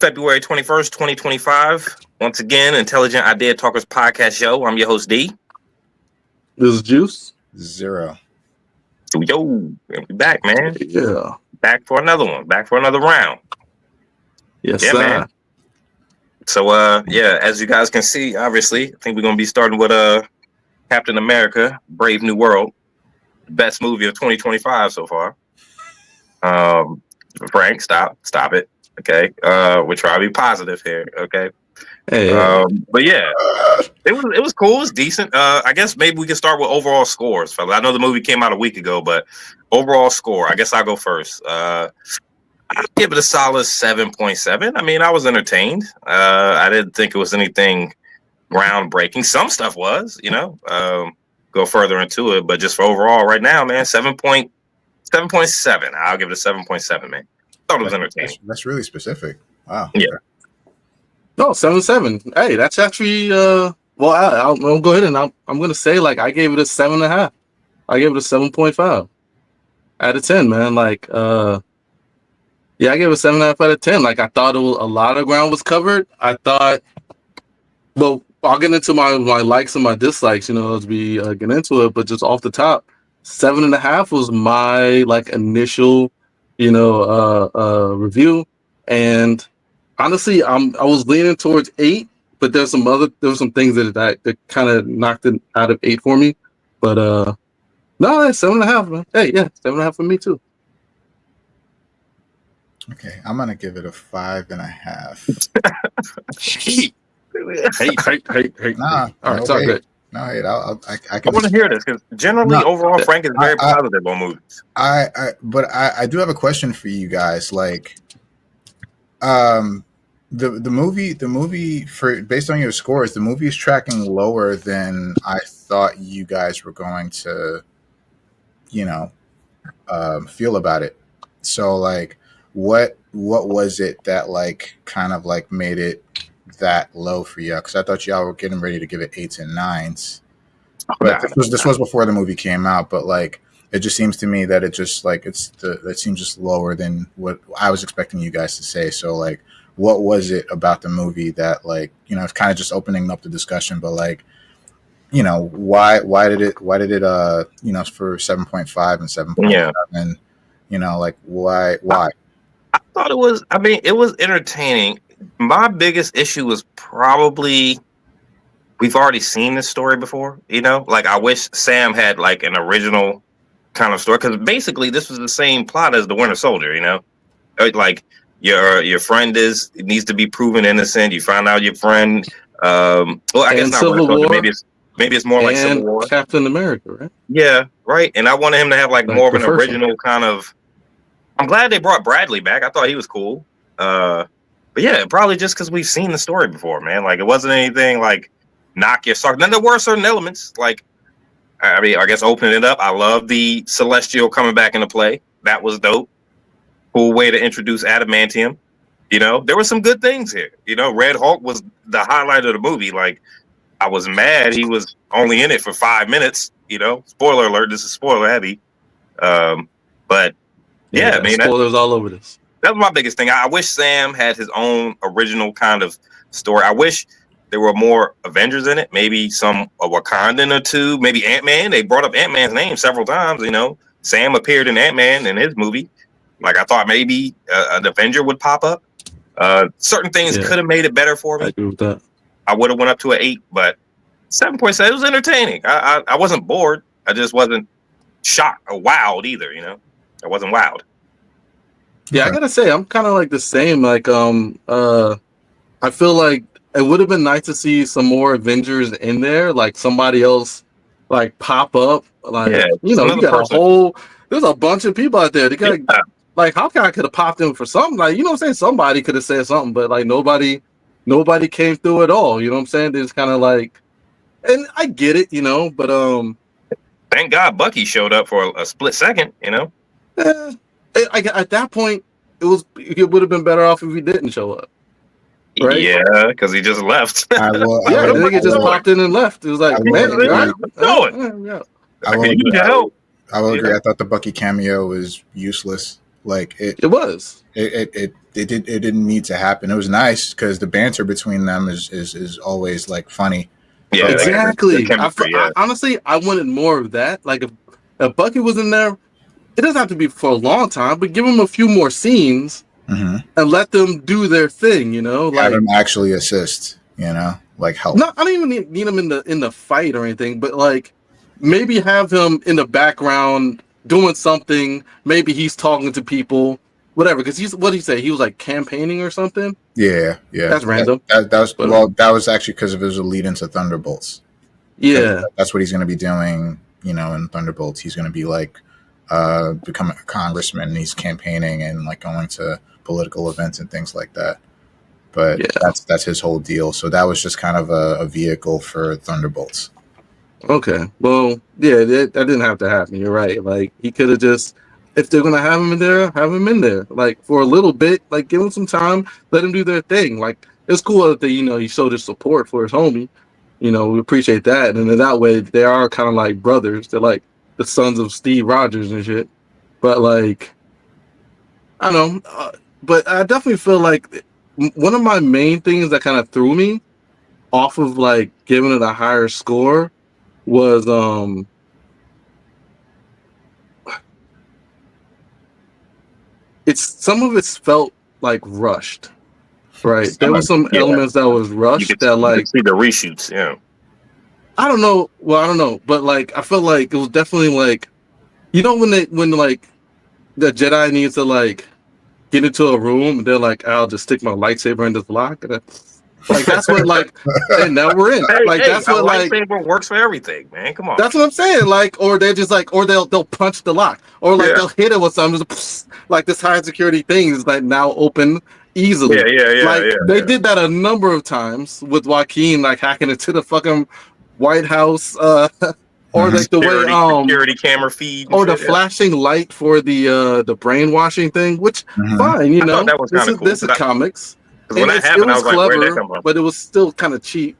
February 21st, 2025. Once again, Intelligent Idea Talkers podcast show. I'm your host, D. This is Juice. Zero. Yo, we back, man. Yeah. Back for another one. Back for another round. Yes, yeah, sir. Man. So, as you guys can see, obviously, I think we're going to be starting with Captain America, Brave New World. Best movie of 2025 so far. Frank, stop it. Okay, we're trying to be positive here. Okay, Hey. But yeah, it was cool. It was decent. I guess maybe we can start with overall scores, fella. I know the movie came out a week ago, but overall score. I guess I'll go first. I'll give it a solid 7.7. I mean, I was entertained. I didn't think it was anything groundbreaking. Some stuff was, go further into it, but just for overall right now, man, 7.7. I'll give it a 7.7, man. Thought it was entertaining. That's really specific. Wow. Yeah. No, 7.7. Hey, that's actually I'll go ahead and I'm gonna say like I gave it a 7.5. I gave it a 7.5 out of 10, man. Like I gave it a 7.5 out of 10. Like I thought a lot of ground was covered. I thought, well, I'll get into my likes and my dislikes, as we get into it. But just off the top, 7.5 was my initial, review. And honestly, I was leaning towards 8, but there were some things that kind of knocked it out of 8 for me. But no, 7.5, man. Hey, yeah, 7.5 for me too. Okay, I'm gonna give it a 5.5. Hate. Nah, all right, sorry, good. No, I I want to hear this because generally, overall, Frank is very positive on movies. But I do have a question for you guys. Like, the movie for based on your scores, the movie is tracking lower than I thought you guys were going to, feel about it. So, like, what was it that kind of made it that low for you? Because I thought y'all were getting ready to give it 8s and 9s. But this was before the movie came out. But it just seems to me that it just it seems just lower than what I was expecting you guys to say. So what was it about the movie that it's kind of just opening up the discussion, but why did it for 7.5 and 7.7? Why? I thought it was. I mean, it was entertaining. My biggest issue was probably we've already seen this story before. I wish Sam had an original kind of story, because basically this was the same plot as the Winter Soldier. Your friend needs to be proven innocent. You find out your friend. I guess not Winter Soldier. Maybe it's more like Civil War. Captain America, right? Yeah, right. And I wanted him to have more of an original kind of. I'm glad they brought Bradley back. I thought he was cool. But yeah, probably just because we've seen the story before, man. It wasn't anything knock your sock. Then there were certain elements, I guess opening it up. I love the Celestial coming back into play. That was dope. Cool way to introduce adamantium. There were some good things here. Red Hulk was the highlight of the movie. I was mad he was only in it for 5 minutes. Spoiler alert. This is spoiler heavy. But yeah, I mean, spoilers all over this. That was my biggest thing. I wish Sam had his own original kind of story. I wish there were more Avengers in it. Maybe a Wakandan or two. Maybe Ant-Man. They brought up Ant-Man's name several times. Sam appeared in Ant-Man in his movie. I thought maybe an Avenger would pop up. Certain things could have made it better for me. I agree with that. I would have went up to an 8, but 7.7. It was entertaining. I wasn't bored. I just wasn't shocked or wowed either. I wasn't wowed. Yeah, I gotta say, I'm kind of the same. I feel like it would have been nice to see some more Avengers in there, somebody else, pop up. You got there's a bunch of people out there. They got Hawkeye could have popped in for something. You know what I'm saying? Somebody could have said something, but nobody came through at all. You know what I'm saying? They just kind of and I get it, but thank God Bucky showed up for a split second. At that point, it would have been better off if he didn't show up. Right? Yeah, because he just left. I think he just popped in and left. It was I will agree. help. I will agree. I thought the Bucky cameo was useless. Like It was. it didn't need to happen. It was nice because the banter between them is always like funny. Yeah, But, like, Exactly. the chemistry, yeah. Honestly, I wanted more of that. Like if Bucky was in there, it doesn't have to be for a long time, but give them a few more scenes mm-hmm. and let them do their thing. You know, Have like him actually assist. Like help. no, I don't even need him in the fight or anything, but like maybe have him in the background doing something. Maybe he's talking to people, whatever. Because what did he say? He was like campaigning or something. Yeah. That's random. That was that was actually because of his lead into Thunderbolts. Yeah, That's what he's going to be doing. In Thunderbolts, he's going to be like becoming a congressman. And he's campaigning and like going to political events and things like that. But yeah. that's his whole deal. So that was just kind of a vehicle for Thunderbolts. Okay. Well, yeah, that didn't have to happen. You're right. Like he could have just, if they're gonna have him in there, have him in there. Like for a little bit, like give him some time, let him do their thing. Like it's cool that he showed his support for his homie. We appreciate that, and in that way, they are kind of like brothers. They're like the sons of Steve Rogers and shit. But like, I don't know. But I definitely feel like one of my main things that kind of threw me off of like giving it a higher score was some of it's felt like rushed, right? There were some elements that was rushed you that like could see the reshoots. Yeah, I don't know. Well, I don't know, but like I felt like it was definitely like when like the Jedi needs to like get into a room, they're like, I'll just stick my lightsaber in this lock. And like that's what like, and now we're in. That's what like lightsaber works for everything, man. Come on. That's what I'm saying. Like, or they're just like, or they'll punch the lock, or like they'll hit it with something. Just, like this high security thing is like now open easily. They did that a number of times with Joaquin, like hacking into the fucking White House, or like the way security camera feed, or the flashing light for the brainwashing thing. Which fine, I thought that was cool. This is comics. When that happened, I was clever, like, where'd that come from? But it was still kind of cheap.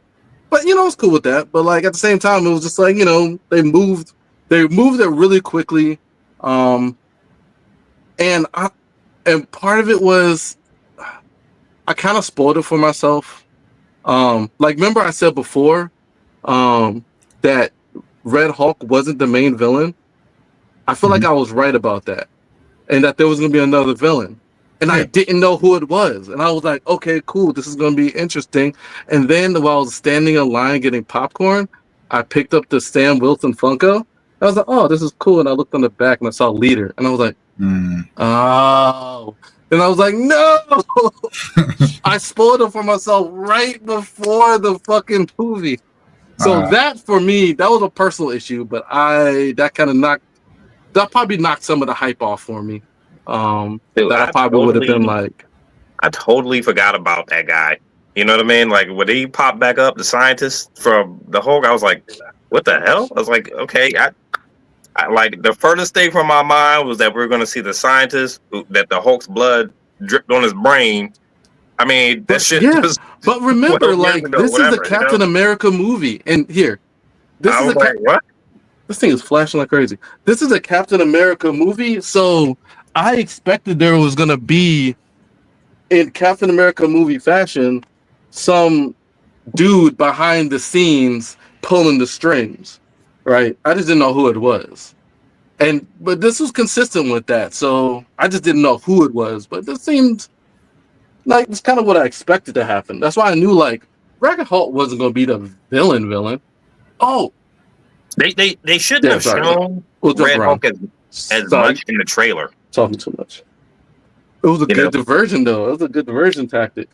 But I was cool with that. But like at the same time, it was just like they moved it really quickly, and part of it was I kind of spoiled it for myself. Like remember I said before, that Red Hulk wasn't the main villain. I feel like I was right about that, and that there was gonna be another villain. And I didn't know who it was. And I was like, okay, cool. This is going to be interesting. And then while I was standing in line getting popcorn, I picked up the Sam Wilson Funko. I was like, oh, this is cool. And I looked on the back and I saw Leader. And I was like, oh. And I was like, no. I spoiled it for myself right before the fucking movie. So that, for me, that was a personal issue. But that probably knocked some of the hype off for me. Dude, that I probably would have been like, I totally forgot about that guy. You know what I mean? Like when he popped back up, the scientist from the Hulk, I was like, what the hell? I was like, okay, I like the furthest thing from my mind was that we are going to see the scientist that the Hulk's blood dripped on his brain. I mean, that shit. Yeah, but remember, this is a Captain America movie, and here, what? This thing is flashing like crazy. This is a Captain America movie, so I expected there was going to be, in Captain America movie fashion, some dude behind the scenes pulling the strings, right? I just didn't know who it was. But this was consistent with that, so I just didn't know who it was. But this seemed like it's kind of what I expected to happen. That's why I knew, like, Ragged Hulk wasn't going to be the villain. Oh! They shouldn't have shown Red Hulk as much in the trailer. Talking too much. It was a good diversion, though. It was a good diversion tactic.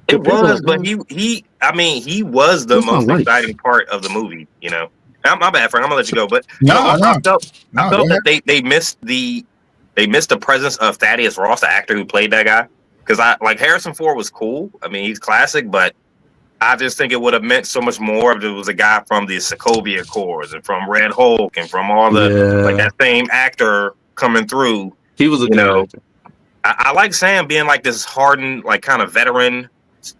It was, but he was the most exciting part of the movie. My bad, Frank. I'm gonna let you go, but I felt that they missed the presence of Thaddeus Ross, the actor who played that guy. Because Harrison Ford was cool. I mean, he's classic, but I just think it would have meant so much more if it was a guy from the Sokovia Accords and from Red Hulk and from all the that same actor coming through. He was a good actor. I like Sam being like this hardened, like kind of veteran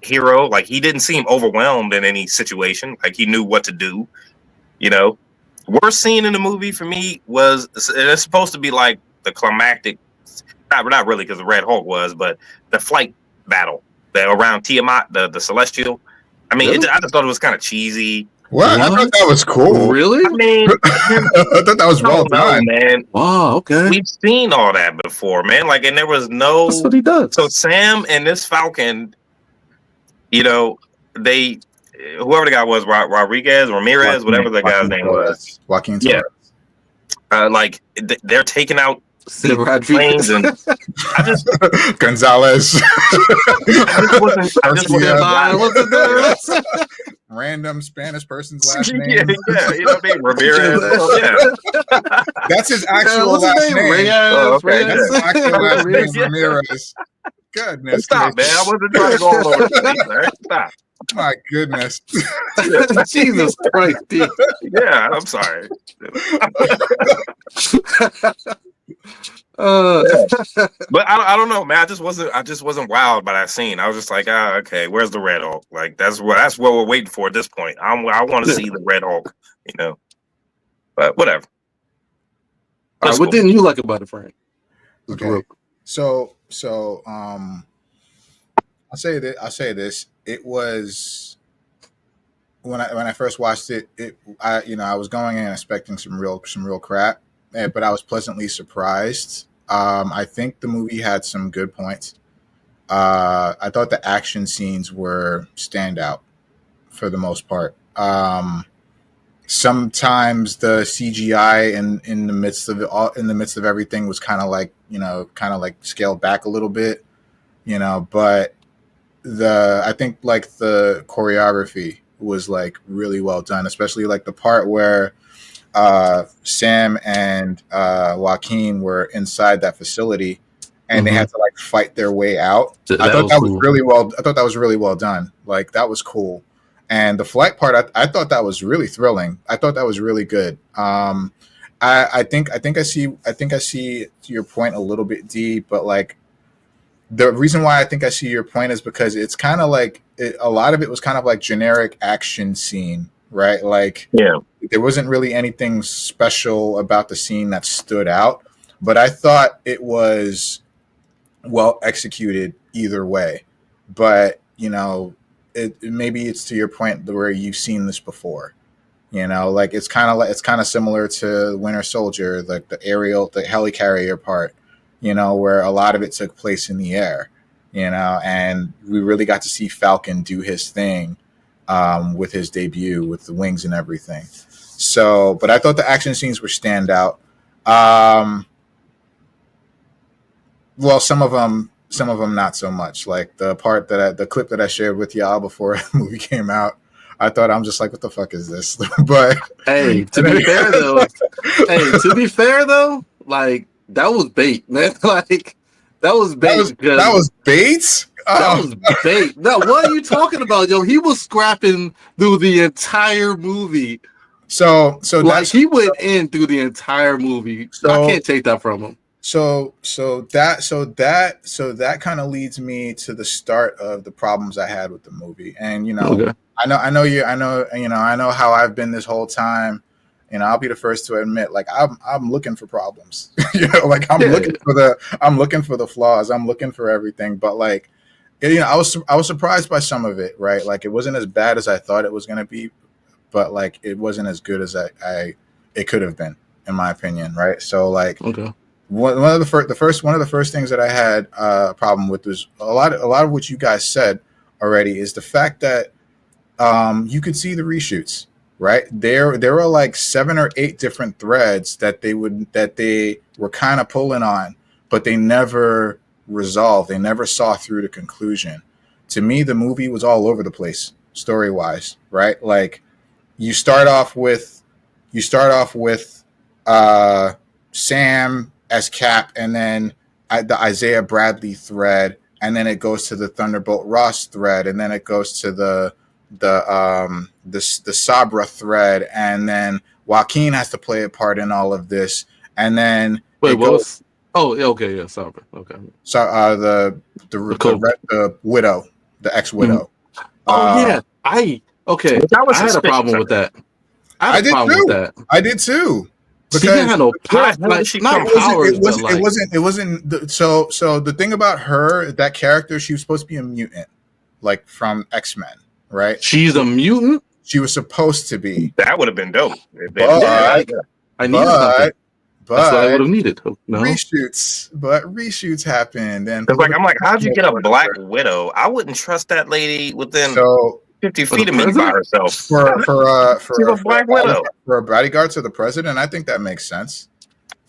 hero. Like he didn't seem overwhelmed in any situation. Like he knew what to do. Worst scene in the movie for me was, and it's supposed to be like the climactic not really because the Red Hulk was, but the flight battle around Tiamat, the Celestial. I mean, Really? I just thought it was kind of cheesy. What? I thought that was cool. Really? I mean, I thought that was well done, man. Wow. Okay. We've seen all that before, man. Like, and there was That's what he does. So Sam and this Falcon, you know, whoever the guy was, Ramirez, whatever the guy's name was, Joaquin. Yeah. Like they're taking out planes, and I just Gonzalez. I just wasn't Random Spanish person's last name. Yeah, you know what I mean? Ramirez. Yeah. That's his actual last name. Reyes, Oh, okay. That's his actual last name, Ramirez. Goodness. Stop, man. I wasn't trying to go all over the place. All right? Stop. My goodness. Jesus Christ. Dude. Yeah, I'm sorry. But I don't know, man. I just wasn't wowed by that scene. I was just like, okay, where's the Red Hulk? Like that's what we're waiting for at this point. I want to see the Red Hulk, you know. But whatever. All right, what didn't you like about it, Frank? Okay. So I'll say this. It was when I first watched it. I was going in expecting some real crap, but I was pleasantly surprised. I think the movie had some good points. I thought the action scenes were standout for the most part. Sometimes the CGI in the midst of everything was kind of like scaled back a little bit, but I think like the choreography was like really well done, especially like the part where Sam and Joaquin were inside that facility and they had to like fight their way out. I thought that was really well done. Like that was cool. And the flight part, I thought that was really thrilling. I thought that was really good. I think I see your point a little bit, D, but like the reason why I think I see your point is because it's kind of like a lot of it was kind of like generic action scene, right? Like, yeah, there wasn't really anything special about the scene that stood out, but I thought it was well executed either way. But maybe it's to your point where you've seen this before. Like it's kind of similar to Winter Soldier, like the helicarrier part. Where a lot of it took place in the air, and we really got to see Falcon do his thing with his debut with the wings and everything. So, but I thought the action scenes were standout. Well, some of them not so much. Like the clip that I shared with y'all before the movie came out, I thought I'm just like, what the fuck is this? But hey, to be fair though, like. That was bait, man. Like that was bait. That was bait. That was bait. Now, what are you talking about, yo? He was scrapping through the entire movie. So like he went in through the entire movie. So I can't take that from him. So that kind of leads me to the start of the problems I had with the movie. And okay. I know how I've been this whole time. I'll be the first to admit, like I'm looking for problems. Like I'm looking for the flaws. I'm looking for everything. But like, I was surprised by some of it, right? Like it wasn't as bad as I thought it was going to be, but like it wasn't as good as it could have been, in my opinion, right? So like, okay. One of the first things that I had a problem with was a lot of what you guys said already is the fact that you could see the reshoots. Right there were like 7 or 8 different threads that they were kind of pulling on, but they never resolved. They never saw through to conclusion. To me, the movie was all over the place story wise. Right, like you start off with Sam as Cap, and then the Isaiah Bradley thread, and then it goes to the Thunderbolt Ross thread, and then it goes to the Sabra thread, and then Joaquin has to play a part in all of this, and then Sabra, okay. So the widow, the ex-widow. I had a problem with that. I did too. She didn't have no power. Where Like, she not come from? powers, It but wasn't. like, It wasn't. So the thing about her, that character, she was supposed to be a mutant, like from X-Men, right? she's a mutant. She was supposed to be, That would have been dope. If they- But- Yeah, like, I needed something. That's what I would but have needed. No, reshoots happened, and Cause like I'm like, how'd you get a Black Widow? I wouldn't trust that lady within so 50 For feet the of me by president? herself. for She's a Black Widow. for a bodyguard to the president, I think that makes sense.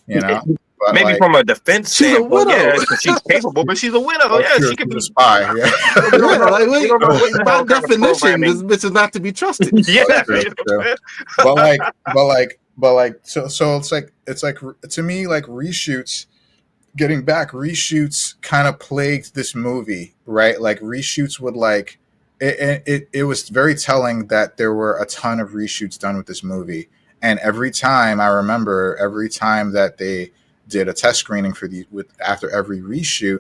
You know, but Maybe like, from a defense She's a standpoint, widow. yeah, 'cause she's capable, but she's a widow. oh, Yeah, true, she could she's be a spy. Yeah. yeah, like, wait, We don't know what the by hell kind of definition, programming- this bitch is not to be trusted. Yeah, True, you know what I'm saying? but like so it's like to me, like reshoots, getting back, reshoots kind of plagued this movie, right? Like reshoots would like it was very telling that there were a ton of reshoots done with this movie, and every time that they did a test screening after every reshoot,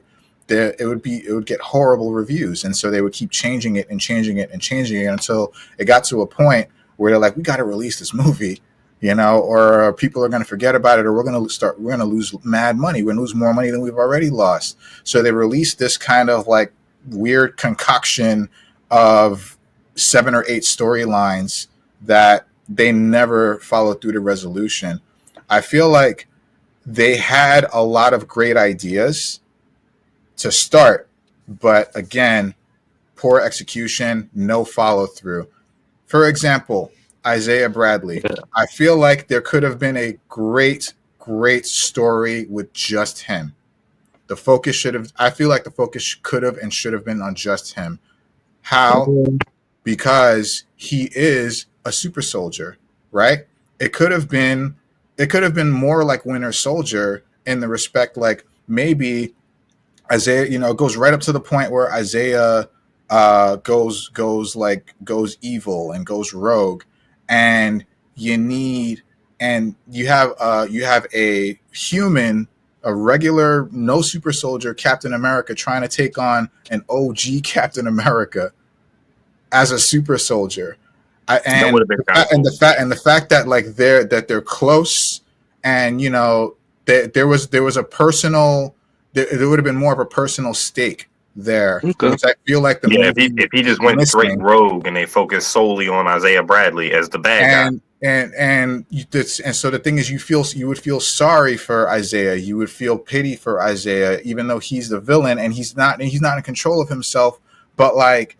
it would get horrible reviews, and so they would keep changing it and changing it and changing it until it got to a point where they're like, we got to release this movie, you know, or people are going to forget about it, or we're going to lose mad money. We're going to lose more money than we've already lost. So they released this kind of like weird concoction of 7 or 8 storylines that they never followed through to resolution. I feel like they had a lot of great ideas to start, but again, poor execution, no follow through. For example, Isaiah Bradley. Yeah. I feel like there could have been a great story with just him. I feel like the focus could have and should have been on just him. How? Because he is a super soldier, right? It could have been more like Winter Soldier in the respect, like maybe Isaiah, you know, it goes right up to the point where Isaiah goes evil and goes rogue, and you have a human, a regular, no super soldier Captain America trying to take on an OG Captain America as a super soldier. That would have been kind of And the fact that like they're close, and you know there was a personal, there would have been more of a personal stake there, Okay. which I feel like the movie if he just went missing. straight rogue and they focused solely on Isaiah Bradley as the bad guy. And so the thing is, you would feel sorry for Isaiah, you would feel pity for Isaiah, even though he's the villain and he's not in control of himself. But like,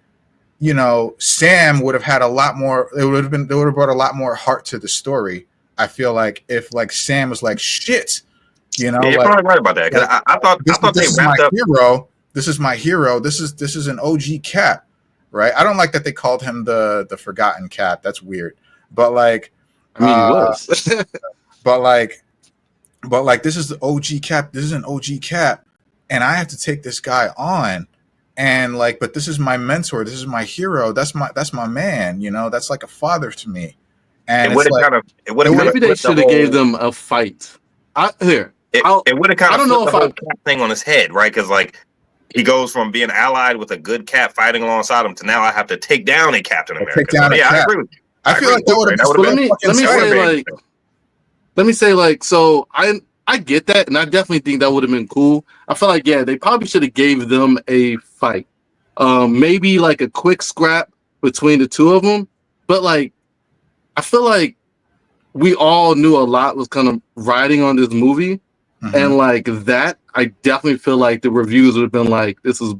you know, Sam would have had a lot more. It would have brought a lot more heart to the story. I feel like if like Sam was like, shit, you know, Yeah, you're like, probably right about that. Because I thought they this is wrapped my up. hero. This is my hero. This is an OG Cap, right? I don't like that they called him the Forgotten Cap. That's weird. But like, I mean, he was. but like this is the OG Cap. This is an OG Cap, and I have to take this guy on. And like, but this is my mentor. This is my hero. That's my man. You know, that's like a father to me. And It would it's have like, Maybe they should have gave them a fight. It would have kind I of don't know flipped the if whole Cap thing on his head, right? Because like he goes from being allied with a good Cap fighting alongside him to now I have to take down a Captain America. take down a I Cap. agree with you. I feel like that would have Let me been let me say like, so I get that, and I definitely think that would have been cool. I feel like, yeah, they probably should have gave them a fight. Maybe like a quick scrap between the two of them, but like I feel like we all knew a lot was kind of riding on this movie, and like that, I definitely feel like the reviews would have been like, "This is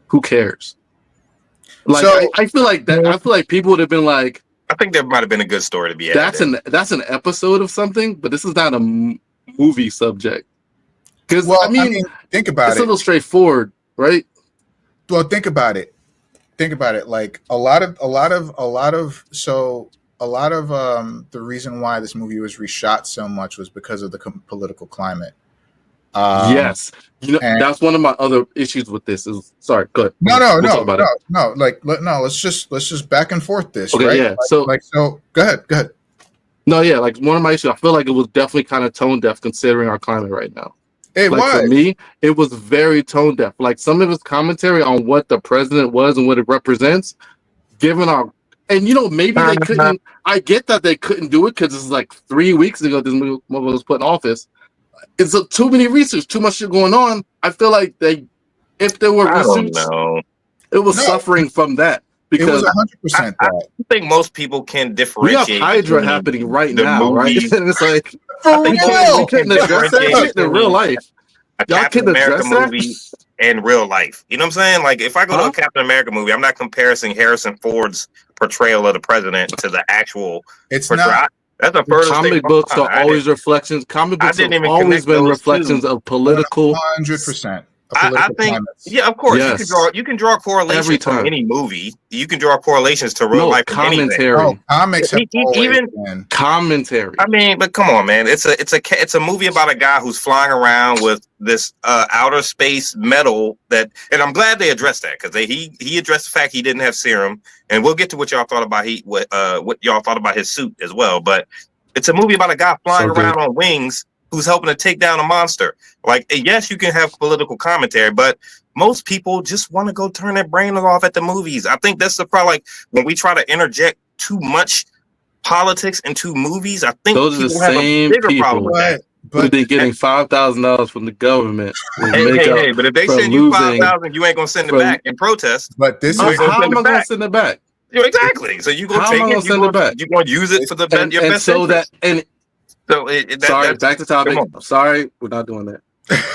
who cares." Like So- I feel like that. I feel like people would have been like, I think there might have been a good story to be added. that's an episode of something, but this is not a movie subject. Because Well, I mean, think about it's it. a little straightforward, right? Well, think about it. Like a lot of the reason why this movie was reshot so much was because of the political climate. Yes, you know, and- that's one of my other issues with this. Is sorry, go ahead. No. We'll talk about it. Let's just back and forth this. Okay, right? yeah. So go ahead. No, yeah, like one of my issues. I feel like it was definitely kind of tone deaf considering our climate right now. It Like was. for me, it was very tone deaf. Like some of his commentary on what the president was and what it represents, given our And maybe they couldn't. I get that they couldn't do it because it's like 3 weeks ago this movie was put in office. It's too many research, too much shit going on. I feel like if there were I don't research, know. it was suffering from that. Because it was 100% I that. think most people can we differentiate. have Hydra between happening right the now, movies. right? And it's like For think real. we couldn't address that shit in real life. A Y'all Captain couldn't America address that? movie and real life. You know what I'm saying? Like if I go to Huh? a Captain America movie, I'm not comparing Harrison Ford's portrayal of the president to the actual It's portrayal. not. That's the furthest thing Comic from books mine. are always reflections. Comic I books have didn't even always connect been those reflections two. of political. 100%. I think, yeah, of course, Yes. you can draw correlations Every from time. any movie. You can draw correlations to real No, life from anything. commentary. Oh, comics have always Even been. Commentary. I mean, but come on, man! It's a movie about a guy who's flying around with this outer space metal and I'm glad they addressed that because he addressed the fact he didn't have serum, and we'll get to what y'all thought about what y'all thought about his suit as well. But it's a movie about a guy flying around on wings who's helping to take down a monster. Like, yes, you can have political commentary, but most people just want to go turn their brain off at the movies. I think that's the problem. Like when we try to interject too much politics into movies, I think those are the people have a same bigger problem with that. But they're getting $5,000 from the government. Hey, but if they send you 5,000, you ain't gonna send it back in protest. But this how is am I gonna send it back? Yeah, exactly. So you gonna How take am I it, gonna send it back? you're gonna use it for the best. Your And best so interest. sorry, back to topic. I'm sorry, we're not doing that.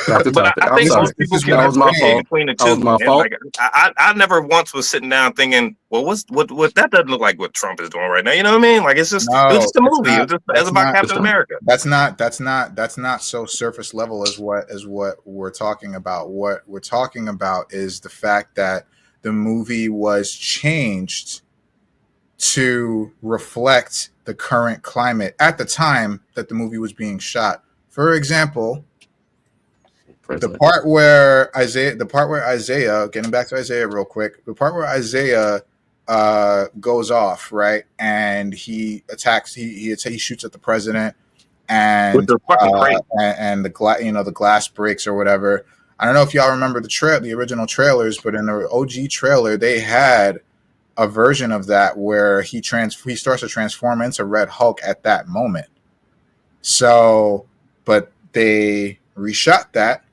Back to But topic. I think most people can that was my fault. between the two. That was my fault. Like, I never once was sitting down thinking, well, what that doesn't look like what Trump is doing right now. You know what I mean? Like it's just it was just a movie. It was about Captain America. That's not so surface level as what we're talking about. What we're talking about is the fact that the movie was changed to reflect the current climate at the time that the movie was being shot. For example, the part where Isaiah, getting back to Isaiah real quick, the part where Isaiah goes off, right, and he attacks, he shoots at the president, and and the glass breaks or whatever. I don't know if y'all remember the original trailers, but in the OG trailer, they had a version of that where he starts to transform into Red Hulk at that moment. So, but they reshot that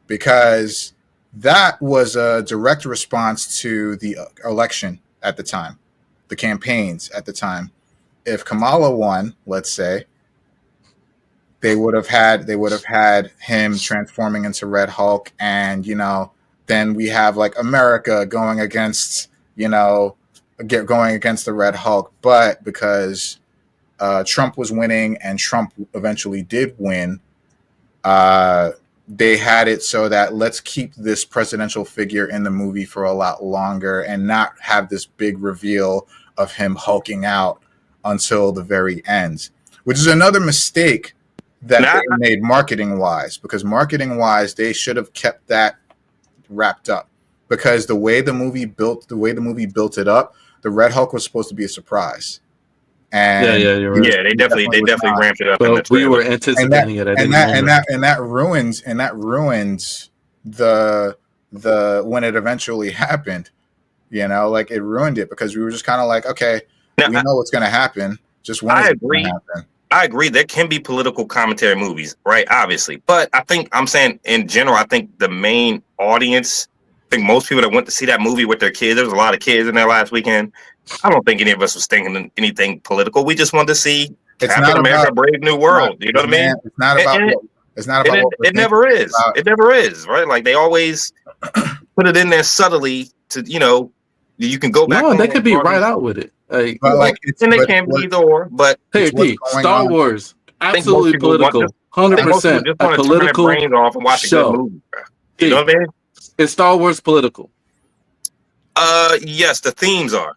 because that was a direct response to the election at the time, the campaigns at the time. If Kamala won, let's say, they would have had him transforming into Red Hulk, and then we have like America going against the Red Hulk. But because Trump was winning and Trump eventually did win, they had it so that let's keep this presidential figure in the movie for a lot longer and not have this big reveal of him hulking out until the very end, which is another mistake that they made marketing wise, because marketing wise, they should have kept that wrapped up, because the way the movie built it up, the Red Hulk was supposed to be a surprise. And you're right. Yeah, they definitely ramped it up. But we were anticipating it, and that ruins the when it eventually happened. Like it ruined it, because we were just kind of like, okay, we know what's going to happen. Just when I agree. There can be political commentary movies, right? Obviously, but I'm saying in general, I think the main audience, I think most people that went to see that movie with their kids, there was a lot of kids in there last weekend. I don't think any of us was thinking anything political. We just wanted to see Captain America: Brave New World. You know what I mean? It's not about. It's not about. It never is. It never is, right? Like they always put it in there subtly to you can go back. No, they could be right out with it. Like, and they can be either or. But hey, Star Wars, absolutely political, 100% a political brains off and watch a good movie. You know what I mean? Is Star Wars political? Yes, the themes are.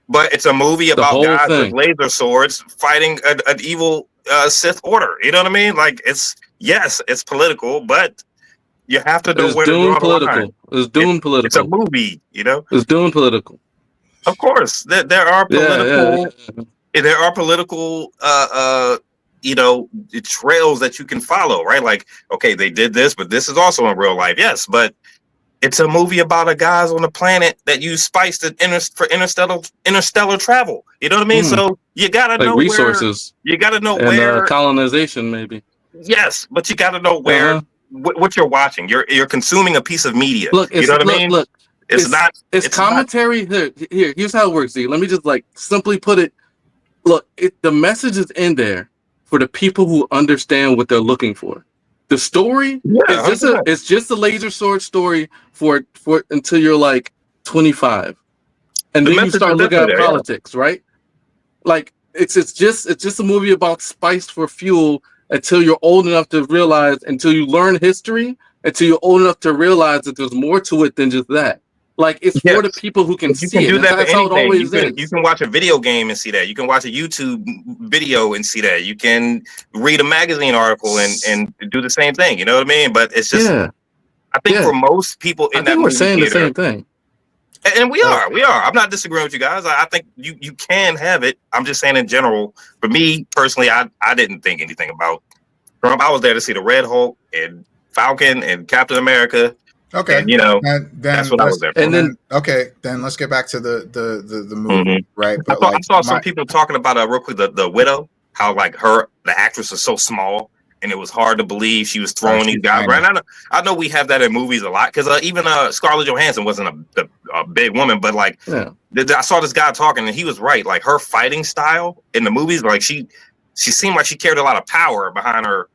But it's a movie about guys with laser swords fighting an evil Sith order. You know what I mean? Like it's political, but you have to know where to draw the line. It's doomed political. It's a movie, It's doomed political. Of course, there are political. There are political, trails that you can follow, right? Like, okay, they did this, but this is also in real life. Yes, but It's a movie about a guys on a planet that use spice for interstellar travel. You know what I mean? So you gotta like know resources. You gotta know and, where colonization, maybe. Yes, but you gotta know where what you're watching. You're consuming a piece of media. Look, you know what I mean? Look, it's not. It's commentary. Here's how it works. Z. Let me just like simply put it. Look, the message is in there for the people who understand what they're looking for. The story is just a laser sword story for until you're like 25, and then you start looking at politics, right? Like it's just a movie about spice for fuel until you're old enough to realize, until you learn history, until you're old enough to realize that there's more to it than just that. Like it's for the people who can see it. That's how it always is. You can watch a video game and see that. You can watch a YouTube video and see that. You can read a magazine article and do the same thing. You know what I mean? But it's just, I think for most people in that movie we're saying theater, the same thing. And we are. I'm not disagreeing with you guys. I think you can have it. I'm just saying in general. For me personally, I didn't think anything about Trump. I was there to see the Red Hulk and Falcon and Captain America. Okay, and, you know, then that's what I was there for. And then then let's get back to the movie, right? But I saw some people talking about real quick the widow, how like the actress was so small and it was hard to believe she was throwing these guys around. I know we have that in movies a lot because even Scarlett Johansson wasn't a big woman, but like I saw this guy talking and he was right. Like her fighting style in the movies, like she seemed like she carried a lot of power behind her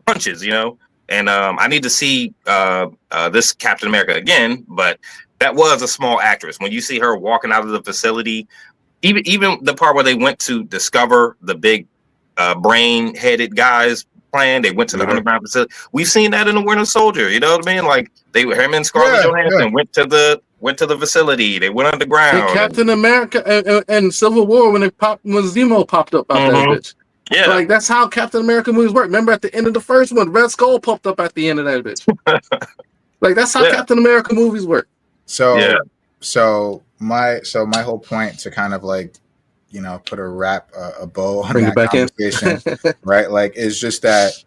punches, you know. And I need to see this Captain America again, but that was a small actress. When you see her walking out of the facility, even the part where they went to discover the big brain-headed guys plan, they went to the underground facility. We've seen that in The Winter Soldier. You know what I mean? Like him and Scarlett Johansson went to the facility. They went underground. And Captain America and Civil War when Zemo popped up out that bitch. Yeah, like that's how Captain America movies work. Remember at the end of the first one, Red Skull popped up at the end of that bitch. Like that's how Captain America movies work. So my whole point to kind of like, you know, put a bow on that conversation, right? Like it's just that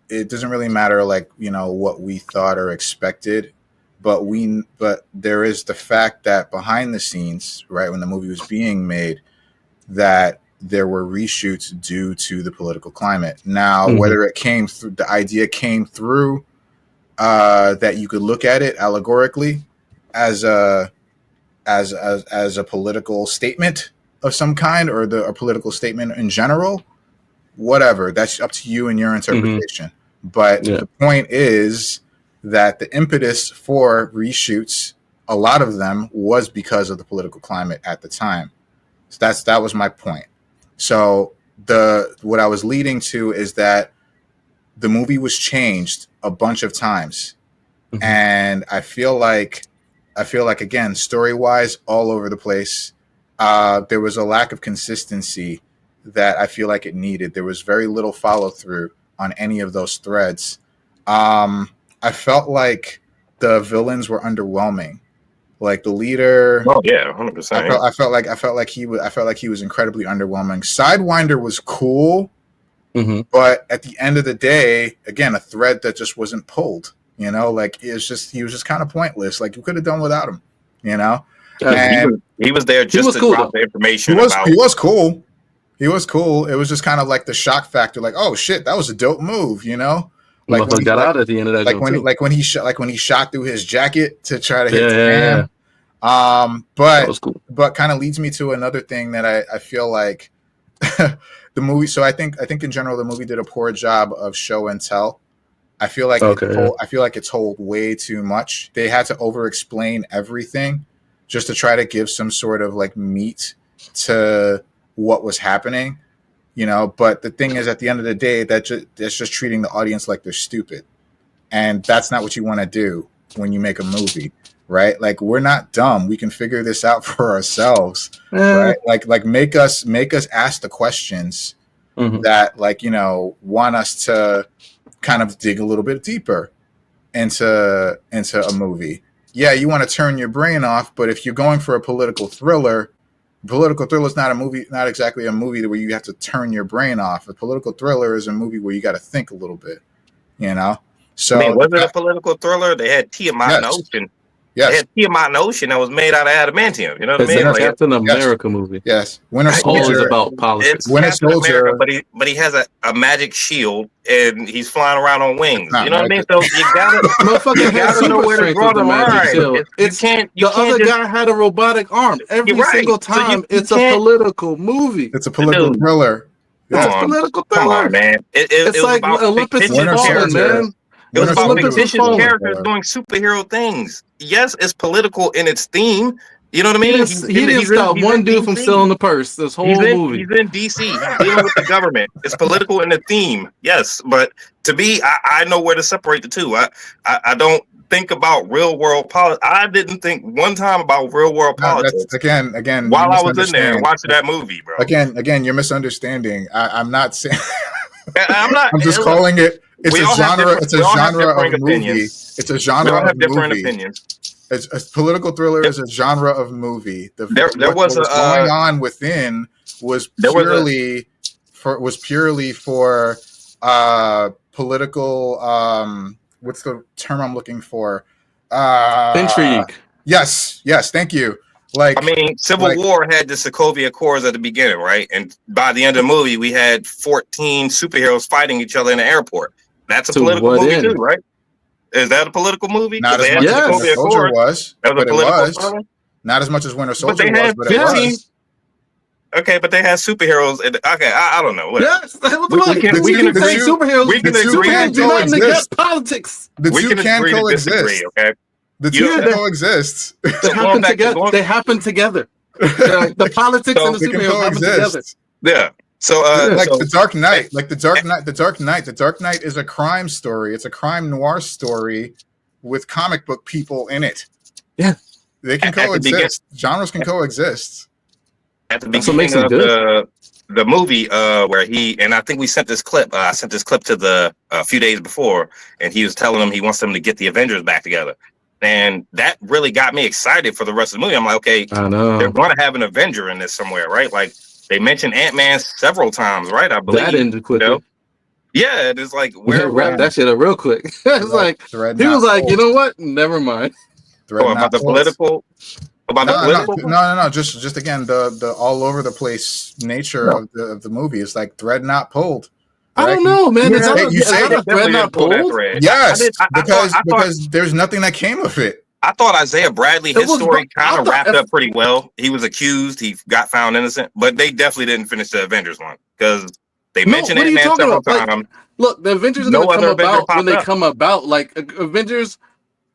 it doesn't really matter like, you know, what we thought or expected, but there is the fact that behind the scenes, right, when the movie was being made, that there were reshoots due to the political climate. Now, whether it came through, the idea came through that you could look at it allegorically as a political statement of some kind, or a political statement in general, whatever. That's up to you and your interpretation. But the point is that the impetus for reshoots, a lot of them was because of the political climate at the time. So that was my point. So what I was leading to is that the movie was changed a bunch of times, and I feel like again, story wise, all over the place. There was a lack of consistency that I feel like it needed. There was very little follow through on any of those threads. I felt like the villains were underwhelming. Like the leader, 100%. I felt like he was incredibly underwhelming. Sidewinder was cool, but at the end of the day, again, a thread that just wasn't pulled. You know, like he was just kind of pointless. Like you could have done without him. You know, and he was there just to drop the information. He was cool. He was cool. It was just kind of like the shock factor. Like, oh shit, that was a dope move. You know. Like when he got out at the end of that, when he shot through his jacket to try to hit the man. But cool. But kind of leads me to another thing that I feel like the movie. So I think in general the movie did a poor job of show and tell. I feel like it told way too much. They had to over explain everything just to try to give some sort of like meat to what was happening. You know, but the thing is, at the end of the day, that's just treating the audience like they're stupid, and that's not what you want to do when you make a movie, right? Like we're not dumb; we can figure this out for ourselves, right? Like make us ask the questions that, like, you know, want us to kind of dig a little bit deeper into a movie. Yeah, you want to turn your brain off, but if you're going for a political thriller is not a movie, not exactly a movie where you have to turn your brain off. A political thriller is a movie where you got to think a little bit, you know? So I mean, was it a political thriller? They had Tiamat in the ocean. They Yes. had Tiamat in the ocean that was made out of adamantium. You know what I It's mean? a Like, Captain America movie. Yes. Winter All is Soldier. about politics. it's Winter Captain Soldier. America, but he has a magic shield and he's flying around on wings. Not You know what I mean? magic. So you gotta Motherfucker has gotta know super where to strength draw with the the magic line. shield. You It's can't the other just, guy had a robotic arm. Every You're right. single So you time, it's a can't- political movie. It's a political Dude. thriller. It's Come a on. political Come thriller. on, man. It It's was like about Olympus fictitious Has Winter Fallen, characters. Soldier. man. It was Winter about Soldier was fictitious Fallen. characters doing superhero things. Yes, it's political in its theme. You know what I He mean? didn't stop one dude from selling the purse this whole movie. He's in DC. He's dealing with the government. It's political in the theme. Yes, but to me, I know where to separate the two. I don't think about real world politics. I didn't think one time about real world politics. That's, again. While you I was in there misunderstand. watching that movie, bro. Again, you're misunderstanding. I'm not saying. I'm not. I'm just look, calling it. It's we a all have genre. different- It's a we all have genre of differing movie. opinions. It's a We genre all of have different movie. opinions. It's a political thriller is a genre of movie. There what was was a, going on within was there was purely for political. What's the term I'm looking for? Intrigue. Yes. Thank you. Like, I mean, Civil War had the Sokovia Accords at the beginning, right? And by the end of the movie, we had 14 superheroes fighting each other in the airport. That's a To political what movie end? too, right? Is that a political movie? not 'Cause as they much had Yes. as the Winter Sokovia Soldier Accords. was, That was but a it political was thriller? not as much as Winter But Soldier they was, had but it 15 was. Okay, but they had superheroes. Okay, I don't know. Whatever. Yes, that was We right. can- We we can can say agree- superheroes. we can the two agree Superheroes can do not coexist. negate politics. The We two can can agree to coexist. disagree, okay? The You two know can that- coexist. They So happen going back to together. going- They happen together. The politics So and the They can superheroes happen together. coexist. Yeah. So, Like so the Dark Knight, the Dark Knight is a crime story. It's a crime noir story with comic book people in it. Yeah. They can At the coexist. Genres can coexist. at the That's what makes beginning it of the movie, where he and I think we sent this clip. I sent this clip to the a few days before, and he was telling them he wants them to get the Avengers back together, and that really got me excited for the rest of the movie. I'm like, okay, I they're know. going to have an Avenger in this somewhere, right? Like they mentioned Ant-Man several times, right? I believe That ended quickly. you know? Yeah, it is like We wrap that shit up real quick. It's like Thread he not was like, pulled. you know what? Never mind. Thread not about the pulled. political. About the political. No. Just again, the all over the place nature of the movie is like thread not pulled. I right? don't know, man. You Is say- that you say a Definitely thread not didn't pull that pulled? thread. Yes, I thought- because there's nothing that came of it. I thought Isaiah Bradley, his was- story I kind of thought wrapped if- up pretty well. He was accused, he got found innocent, but they definitely didn't finish the Avengers one because they No, mentioned what are you Ant-Man talking several about? Like, times. Look, the Avengers are No going to other come Avenger about when they popped up. come about. Like Avengers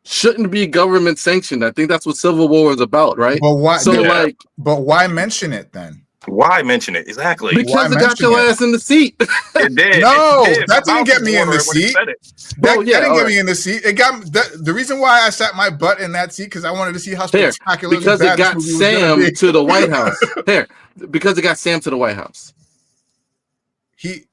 shouldn't be government sanctioned. I think that's what Civil War is about, right? But why? So Yeah. like, But why mention it then? Why mention it? Exactly. because it got mention your it? ass in the seat. It did. No, It did. that My didn't get mouth me in the was watering when he seat. said it. Well, yeah, That didn't all get right. me in the seat. It got the reason why I sat my butt in that seat because I wanted to see how Here, spectacular because it got Sam to the White House. Here, because it got Sam to the White House. He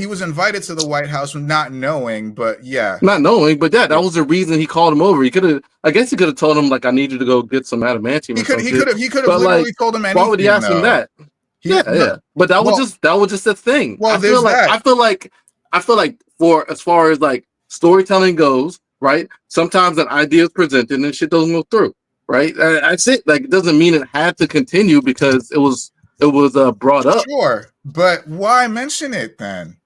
was invited to the White House not knowing, but yeah. Not knowing, but yeah, that was the reason he called him over. He could have, I guess, he could have told him like, "I need you to go get some adamantium." He or some could shit. have But, literally like, told him anything. Why would he ask him though. that? Yeah. But that was just a thing. Well, I there's feel like that. I feel like for as far as like storytelling goes, right? Sometimes an idea is presented and shit doesn't go through, right? That's it. Like it doesn't mean it had to continue because it was brought up. Sure, but why mention it then?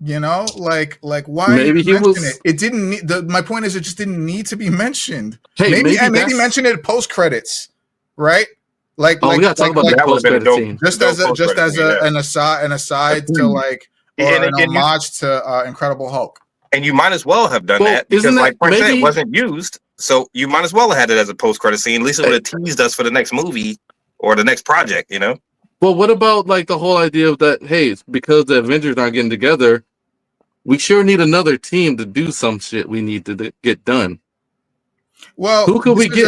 You know, like why? Maybe he mention was- it? It didn't need. My point is, it just didn't need to be mentioned. Hey, maybe that's- mention it post credits, right? Like, Oh, we gotta talk about that that would've been a post-credit dope- scene. just dope as a post-credit scene, yeah. an aside to like or And an again, you- homage to Incredible Hulk. And you might as well have done Well, that because, isn't that like Frank said, maybe- it wasn't used. So you might as well have had it as a post-credit scene. At least it would have teased us for the next movie or the next project. You know? Well, what about like the whole idea of that? Hey, it's because the Avengers aren't getting together. We sure need another team to do some shit we need to get done. Well, Who could we this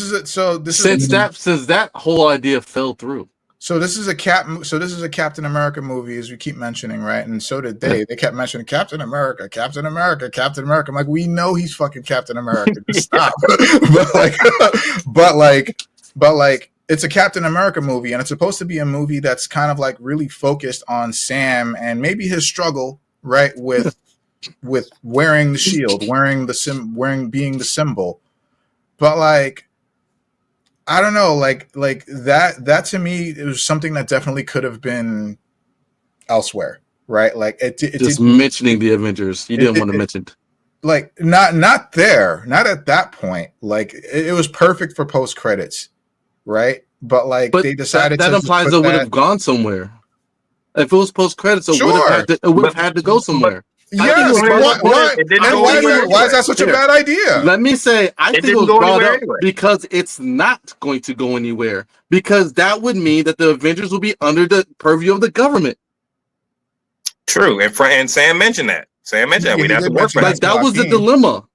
is get? since That whole idea fell through. So this is a Captain America movie, as we keep mentioning, right? And so did they. They kept mentioning Captain America, Captain America, Captain America. I'm like, we know he's fucking Captain America. Just stop. but like, it's a Captain America movie, and it's supposed to be a movie that's kind of like really focused on Sam and maybe his struggle, right, with with wearing the shield, wearing being the symbol. But like, I don't know, like that to me, it was something that definitely could have been elsewhere, right? Like it just mentioning the Avengers. You didn't want to mention. Like not there, not at that point. Like it was perfect for post credits, right? But like they decided that implies it would have gone somewhere. If it was post credits, it would have had to go somewhere. Yes. Why is that such a bad idea? Let me say, I think it was brought up because it's not going to go anywhere. Because that would mean that the Avengers will be under the purview of the government. True, and Sam mentioned that. We'd have to work for like that was the dilemma.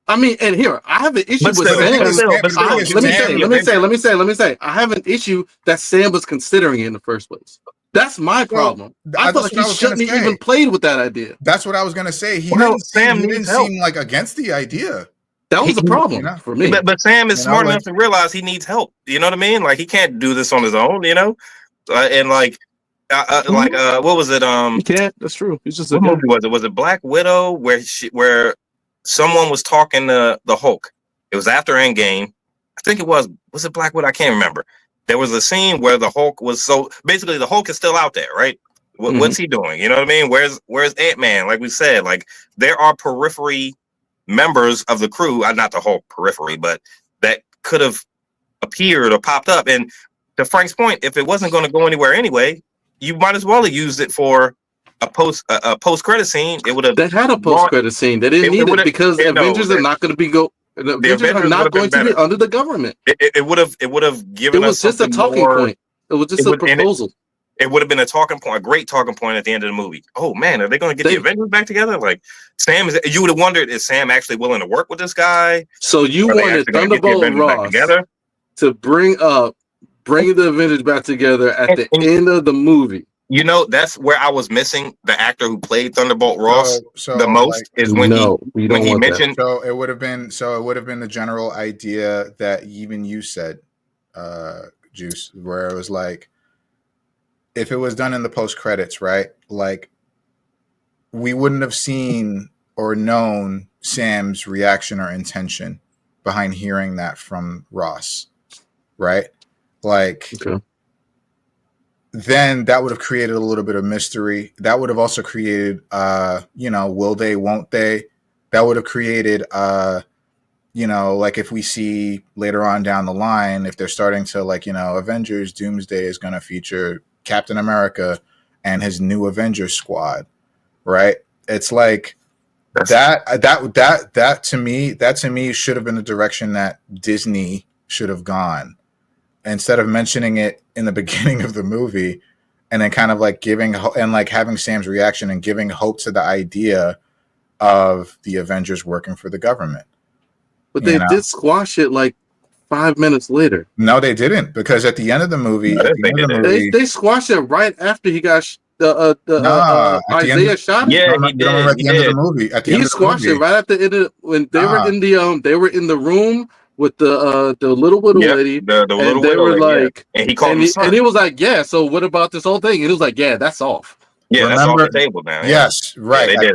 I mean, and here I have an issue with Sam. Let me say, I have an issue that Sam was considering it in the first place. That's my problem. I thought he shouldn't even played with that idea. That's what I was gonna say. He didn't seem like against the idea. That was the problem for me. But Sam is smart enough to realize he needs help. You know what I mean? Like he can't do this on his own. You know, and like. What was it? He can't. That's true. He's just what movie was it? Was it Black Widow where someone was talking to the Hulk? It was after Endgame. I think it was. Was it Black Widow? I can't remember. There was a scene where the Hulk was basically the Hulk is still out there, right? What's he doing? You know what I mean? Where's Ant-Man? Like we said, like there are periphery members of the crew, not the Hulk periphery, but that could have appeared or popped up. And to Frank's point, if it wasn't going to go anywhere anyway, you might as well have used it for a post credit scene. It would have. They had a post credit scene. They didn't need it because Avengers are not going to be The Avengers are not going to be under the government. It would have given. It was just a talking point. It was just a proposal. It would have been a talking point, a great talking point at the end of the movie. Oh man, are they going to get the Avengers back together? Like Sam is. You would have wondered, is Sam actually willing to work with this guy? So you wanted Thunderbolt Ross to bring the Avengers back together at the end of the movie. You know, that's where I was missing the actor who played Thunderbolt Ross the most is when he mentioned. So it would have been the general idea that even you said, Juice, where it was like, if it was done in the post credits, right? Like, we wouldn't have seen or known Sam's reaction or intention behind hearing that from Ross, right? Like, then that would have created a little bit of mystery. That would have also created, will they, won't they? That would have created, like if we see later on down the line, if they're starting to Avengers Doomsday is going to feature Captain America and his new Avengers squad, right? It's like that to me should have been the direction that Disney should have gone. Instead of mentioning it in the beginning of the movie and then kind of like giving and like having Sam's reaction and giving hope to the idea of the Avengers working for the government. But they did squash it like 5 minutes later. No, they didn't, because at the end of the movie, they squashed it right after he got Isaiah shot him. Yeah, he did. At the end of the movie, he squashed it right after when they were in the room with the little widow lady, the little and they widow were like, and he called and he was like, yeah. So what about this whole thing? And he was like, yeah, that's off. Yeah, that's off the table now. Yes, right. At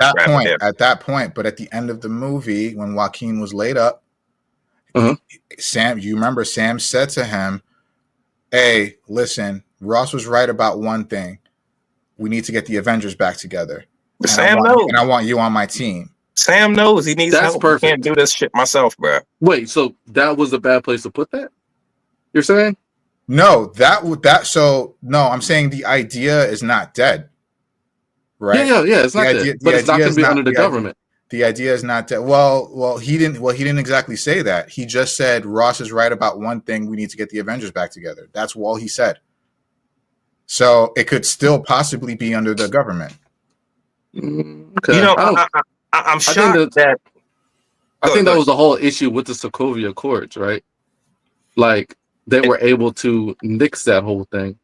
that point, but at the end of the movie, when Joaquin was laid up, Sam, you remember Sam said to him, "Hey, listen, Ross was right about one thing. We need to get the Avengers back together. Sam knows, and I want you on my team." Sam knows he needs help. Perfect. I can't do this shit myself, bro. Wait, so that was a bad place to put that? You're saying? No, I'm saying the idea is not dead. Right? Yeah, it's not dead. But it's not going to be under the government. The idea is not dead. Well, he didn't exactly say that. He just said Ross is right about one thing. We need to get the Avengers back together. That's all he said. So it could still possibly be under the government. Okay. I'm shocked that I think that was the whole issue with the Sokovia Accords, right? Like they were able to nix that whole thing.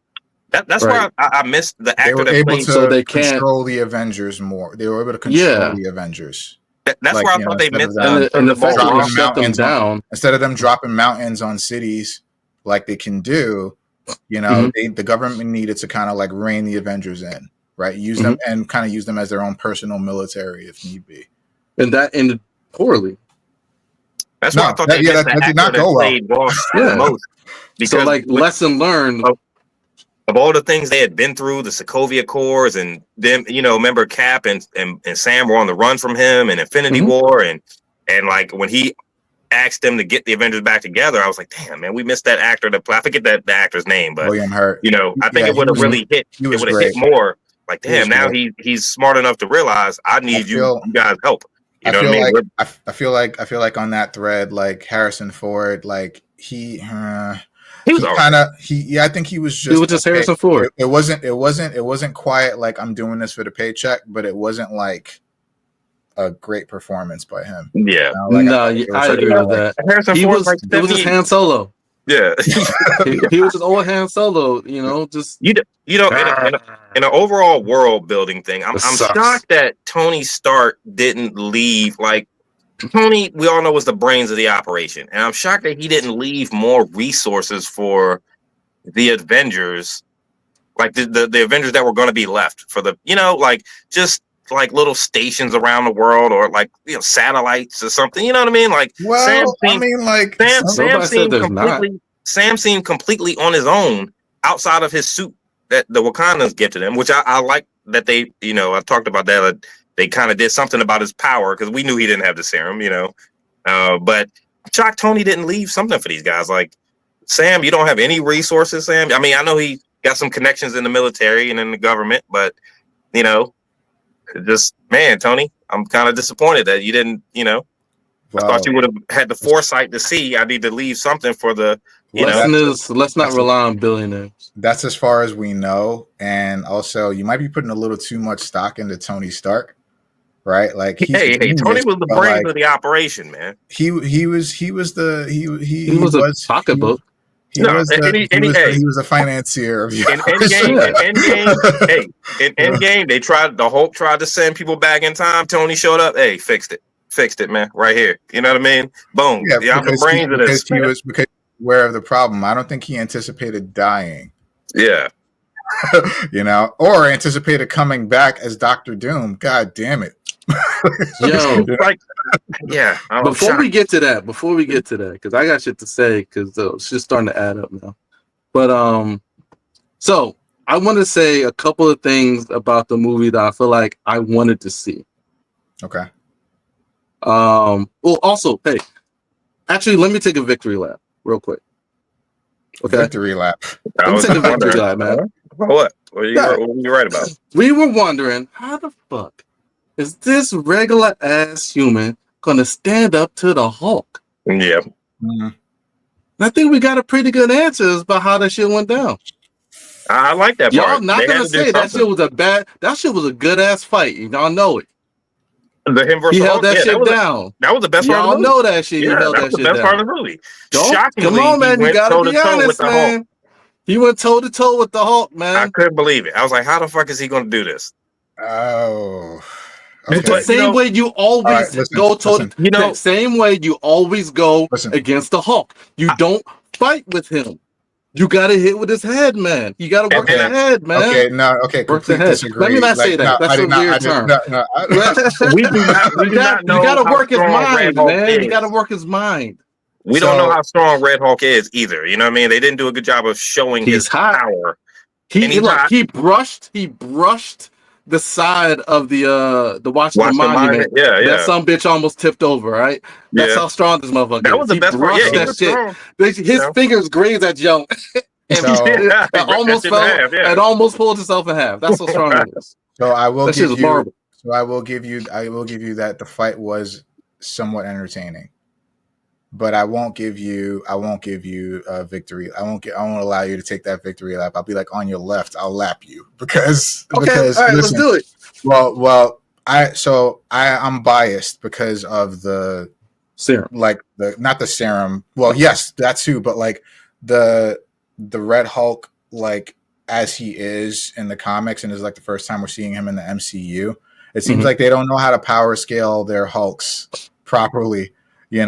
That's why I missed the actor. They were able to so they control the Avengers more. They were able to control the Avengers. That's where I thought they missed and the fact that they shut them down instead of them dropping mountains on cities like they can do. The government needed to kind of like rein the Avengers in. right? Use them and kind of use them as their own personal military if need be. And that ended poorly. That's why I thought they missed the actor that played Ross the most. Because so, like, lesson learned. Of all the things they had been through, the Sokovia Accords, and them, remember Cap and Sam were on the run from him, and Infinity War, and like when he asked them to get the Avengers back together, I was like, damn, man, we missed that actor. I forget the actor's name, but William Hurt. I think it would have really hit. It would have hit more. Like, damn, now he's smart enough to realize I need you guys' help. You know what I mean? I feel like on that thread, like Harrison Ford, like he was I think he was just Harrison Ford. It wasn't quiet like I'm doing this for the paycheck, but it wasn't like a great performance by him. Yeah. I agree with that. Harrison Ford it was just Han Solo. Yeah. he was just old Han Solo, just in an overall world building thing. I'm shocked that Tony Stark didn't leave. Like, Tony, we all know, was the brains of the operation, and I'm shocked that he didn't leave more resources for the Avengers, like the Avengers that were going to be left for the, just like little stations around the world, or like satellites or something. You know what I mean? Like, Sam seemed completely on his own outside of his suit that the Wakandans gifted him, which I like that they, I talked about that. They kind of did something about his power because we knew he didn't have the serum, but I'm shocked Tony didn't leave something for these guys. Like, Sam, you don't have any resources, Sam. I mean, I know he got some connections in the military and in the government, but, just, man, Tony, I'm kind of disappointed that you didn't, I thought you would have had the foresight to see I need to leave something for the, let's not rely on billionaires. That's as far as we know. And also, you might be putting a little too much stock into Tony Stark. Right, like Tony was the brains of the operation, man. He was a pocketbook. He was a financier of the in Endgame, the Hulk tried to send people back in time. Tony showed up. Hey, fixed it, man, right here. You know what I mean? Boom. Yeah, I'm the brains of this. Because he was aware of the problem. I don't think he anticipated dying. Yeah. Or anticipated coming back as Doctor Doom. God damn it. Before we get to that, because I got shit to say, because it's just starting to add up now. But so I want to say a couple of things about the movie that I feel like I wanted to see. Okay. Well, also, hey, actually, let me take a victory lap real quick. Okay. Victory lap. Let me take a victory lap, man. What? What are you right about? We were wondering, how the fuck is this regular ass human gonna stand up to the Hulk? Yeah. Mm-hmm. I think we got a pretty good answers about how that shit went down. I like that y'all part. Not gonna say that shit was that shit was a good ass fight. Y'all know it. He held that shit down. That was the best part of the movie. Y'all know that shit. Yeah, he held that was shit the best down. part of the movie. Come on, man. You gotta be honest, man. He went toe to toe with the Hulk, man. I couldn't believe it. I was like, how the fuck is he gonna do this? Oh. Okay. It's the same way you always go toe. Same way you always go against the Hulk. You don't fight with him. You gotta hit with his head, man. You gotta work the head, man. Work the head. Disagree. Let me not say that. That's a weird term. We do not know. You gotta work his mind, man. You gotta work his mind. We don't know how strong Red Hulk is either. You know what I mean? They didn't do a good job of showing his power. He brushed the side of the Washington Monument. Yeah. That some bitch almost tipped over, right? That's how strong this motherfucker is. That was the best part. Yeah, that shit. His fingers grazed that jump. It almost pulled itself in half. That's how strong it is. So I will give you that the fight was somewhat entertaining. But I won't give you a victory. I won't allow you to take that victory lap. I'll be like on your left. I'll lap you because all right, listen, let's do it. Well, I'm biased because of the serum, not the serum. Well, yes, that too, but like the Red Hulk, like as he is in the comics, and is like the first time we're seeing him in the MCU. It seems like they don't know how to power scale their Hulks properly. But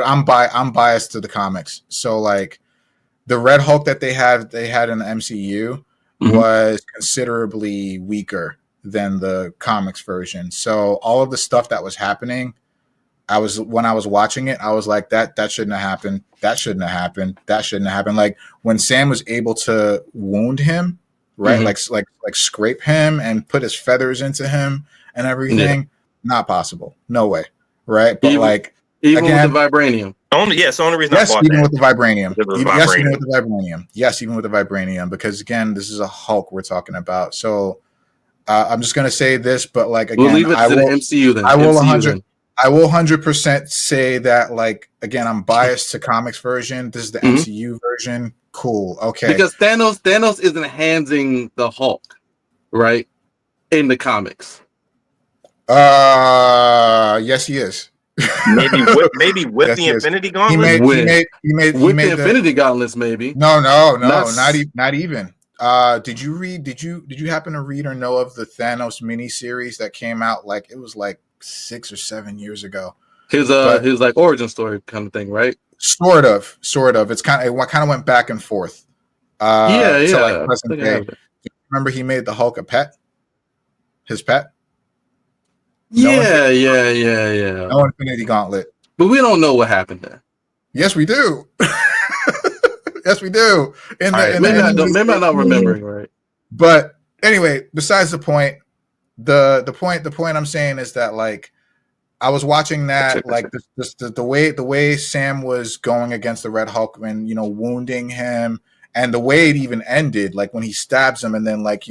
I'm biased to the comics. So like the Red Hulk that they had in the MCU, was considerably weaker than the comics version. So all of the stuff that was happening, when I was watching it, I was like, that shouldn't have happened. That shouldn't have happened. That shouldn't have happened. Like when Sam was able to wound him, right? Like scrape him and put his feathers into him and everything. Not possible. No way. Right. But even with the vibranium. The only reason I bought even that. with the vibranium. Yes, even with the vibranium. Yes, even with the vibranium. Because again, this is a Hulk we're talking about. So I'm just gonna say this, but like again, we'll leave it to the MCU then. I will 100% say that, like, again, I'm biased to comics version. This is the MCU version. Cool. Okay. Because Thanos is enhancing the Hulk, right? In the comics. Yes, he is. maybe with the Infinity Gauntlet. He made the Infinity Gauntlets, maybe. No, not even. Did you happen to read or know of the Thanos miniseries that came out? Like it was like 6 or 7 years ago. His like origin story kind of thing, right? Sort of. It kind of went back and forth. Yeah. Present day. Remember, he made the Hulk a pet. His pet. Yeah. No Infinity Gauntlet. But we don't know what happened there. Yes, we do. Yes, we do. Maybe I'm not remembering right. But anyway, besides the point, the point I'm saying is that, like, I was watching that, the way Sam was going against the Red Hulk and, wounding him, and the way it even ended, like when he stabs him and then, like,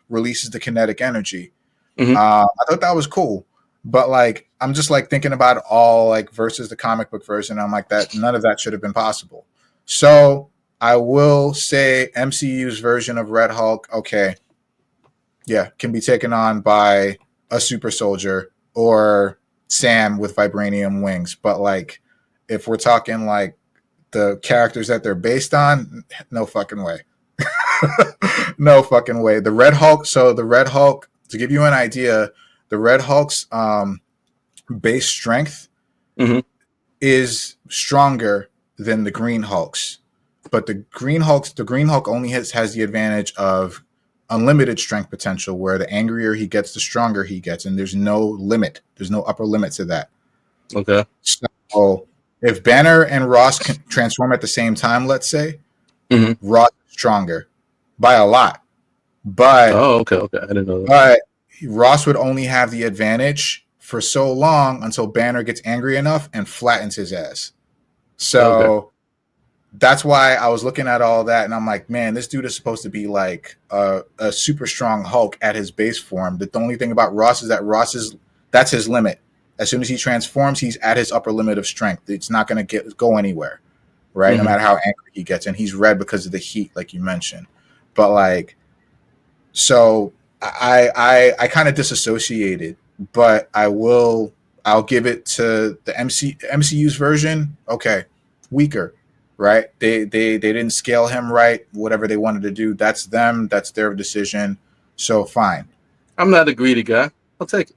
releases the kinetic energy. I thought that was cool. But like, I'm just like thinking about it all, like, versus the comic book version. I'm like, that none of that should have been possible. So I will say MCU's version of Red Hulk, okay, yeah, can be taken on by a super soldier or Sam with vibranium wings. But like, if we're talking like the characters that they're based on, no fucking way. No fucking way. The Red Hulk, to give you an idea, the Red Hulk's base strength is stronger than the Green Hulk's. But the Green Hulk only has the advantage of unlimited strength potential, where the angrier he gets, the stronger he gets, and there's no limit. There's no upper limit to that. Okay. So if Banner and Ross can transform at the same time, let's say, Ross is stronger by a lot. But okay. I didn't know that. But Ross would only have the advantage for so long until Banner gets angry enough and flattens his ass. So that's why I was looking at all that, and I'm like, man, this dude is supposed to be like a super strong Hulk at his base form. The only thing about Ross is that that's his limit. As soon as he transforms, he's at his upper limit of strength. It's not going to go anywhere, right? No matter how angry he gets, and he's red because of the heat, like you mentioned. But like, so I kind of disassociated, but I'll give it to the MCU's version. Okay, weaker. Right? They didn't scale him right. Whatever they wanted to do, that's them. That's their decision. So fine. I'm not a greedy guy. I'll take it.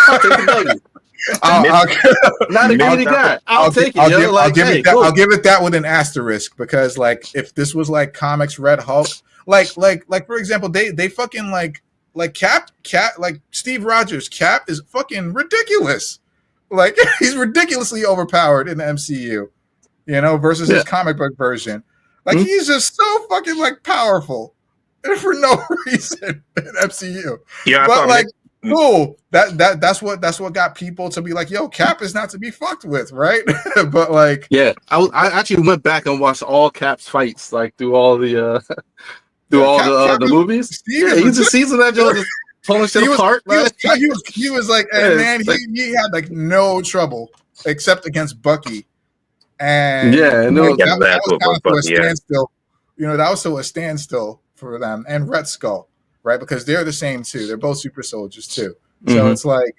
I'll take the W. Not a greedy guy. I'll take it. I'll give it that with an asterisk, because like, if this was like comics Red Hulk, like for example, they fucking like Cap, like Steve Rogers, Cap is fucking ridiculous. Like, he's ridiculously overpowered in the MCU. Versus his comic book version. Like, he's just so fucking, like, powerful for no reason in MCU. Yeah, but like, cool. That's what got people to be like, yo, Cap is not to be fucked with, right? But like, yeah, I actually went back and watched all Cap's fights, like through all the the movies. He's a season that just pulling shit apart. He was like, hey, man, he had like no trouble except against Bucky. And that was kind of a standstill. That was a standstill for them, and Red Skull, right? Because they're the same too. They're both super soldiers too. So it's like,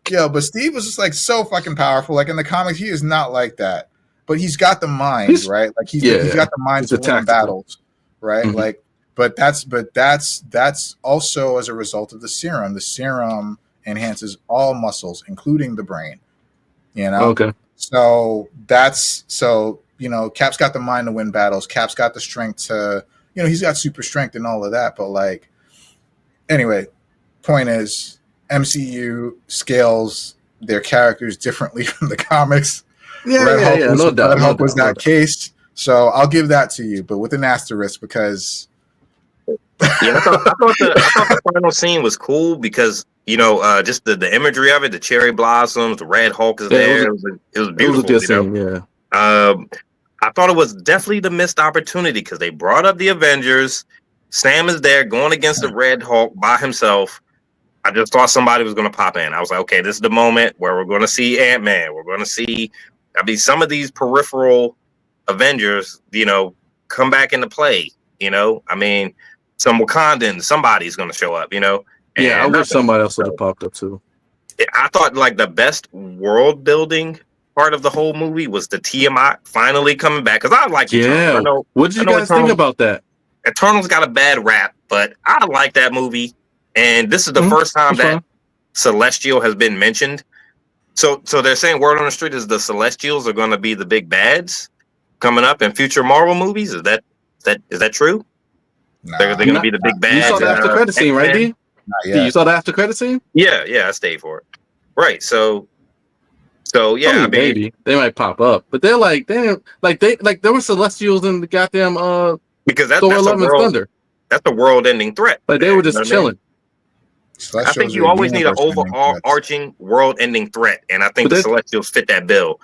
yo, but Steve was just like so fucking powerful. Like in the comics, he is not like that. But he's got the mind, right? Like he's got the mind to win battles, right? Like, but that's also as a result of the serum. The serum enhances all muscles, including the brain. Okay. So Cap's got the mind to win battles. Cap's got the strength to he's got super strength and all of that, but like, anyway, point is, MCU scales their characters differently from the comics. Yeah, no doubt. Red Hulk was that case, so I'll give that to you, but with an asterisk because. Yeah, I thought the final scene was cool because just the imagery of it, the cherry blossoms, the Red Hulk is there. It was beautiful. It was a good scene, yeah. I thought it was definitely the missed opportunity because they brought up the Avengers. Sam is there going against the Red Hulk by himself. I just thought somebody was going to pop in. I was like, okay, this is the moment where we're going to see Ant-Man. We're going to see, some of these peripheral Avengers, come back into play. Some Wakandans, somebody's going to show up, And I wish somebody else would have popped up too. I thought like the best world building part of the whole movie was the Tiamat finally coming back because I like Eternals. What did you guys think about that? Eternals got a bad rap, but I like that movie, and this is the first time that Celestial has been mentioned. So they're saying word on the street is the Celestials are going to be the big bads coming up in future Marvel movies. Is that true? No. They're going to be the big bads. You saw the after credit scene, right, D? You saw the after credit scene? Yeah, I stayed for it. Right, so yeah, maybe they might pop up, but they're like, damn, there were Celestials in the goddamn because that's Thor: Love and Thunder. That's a world-ending threat. Like they were just chilling. I think you always need an overarching world-ending threat, and I think the Celestials fit that bill.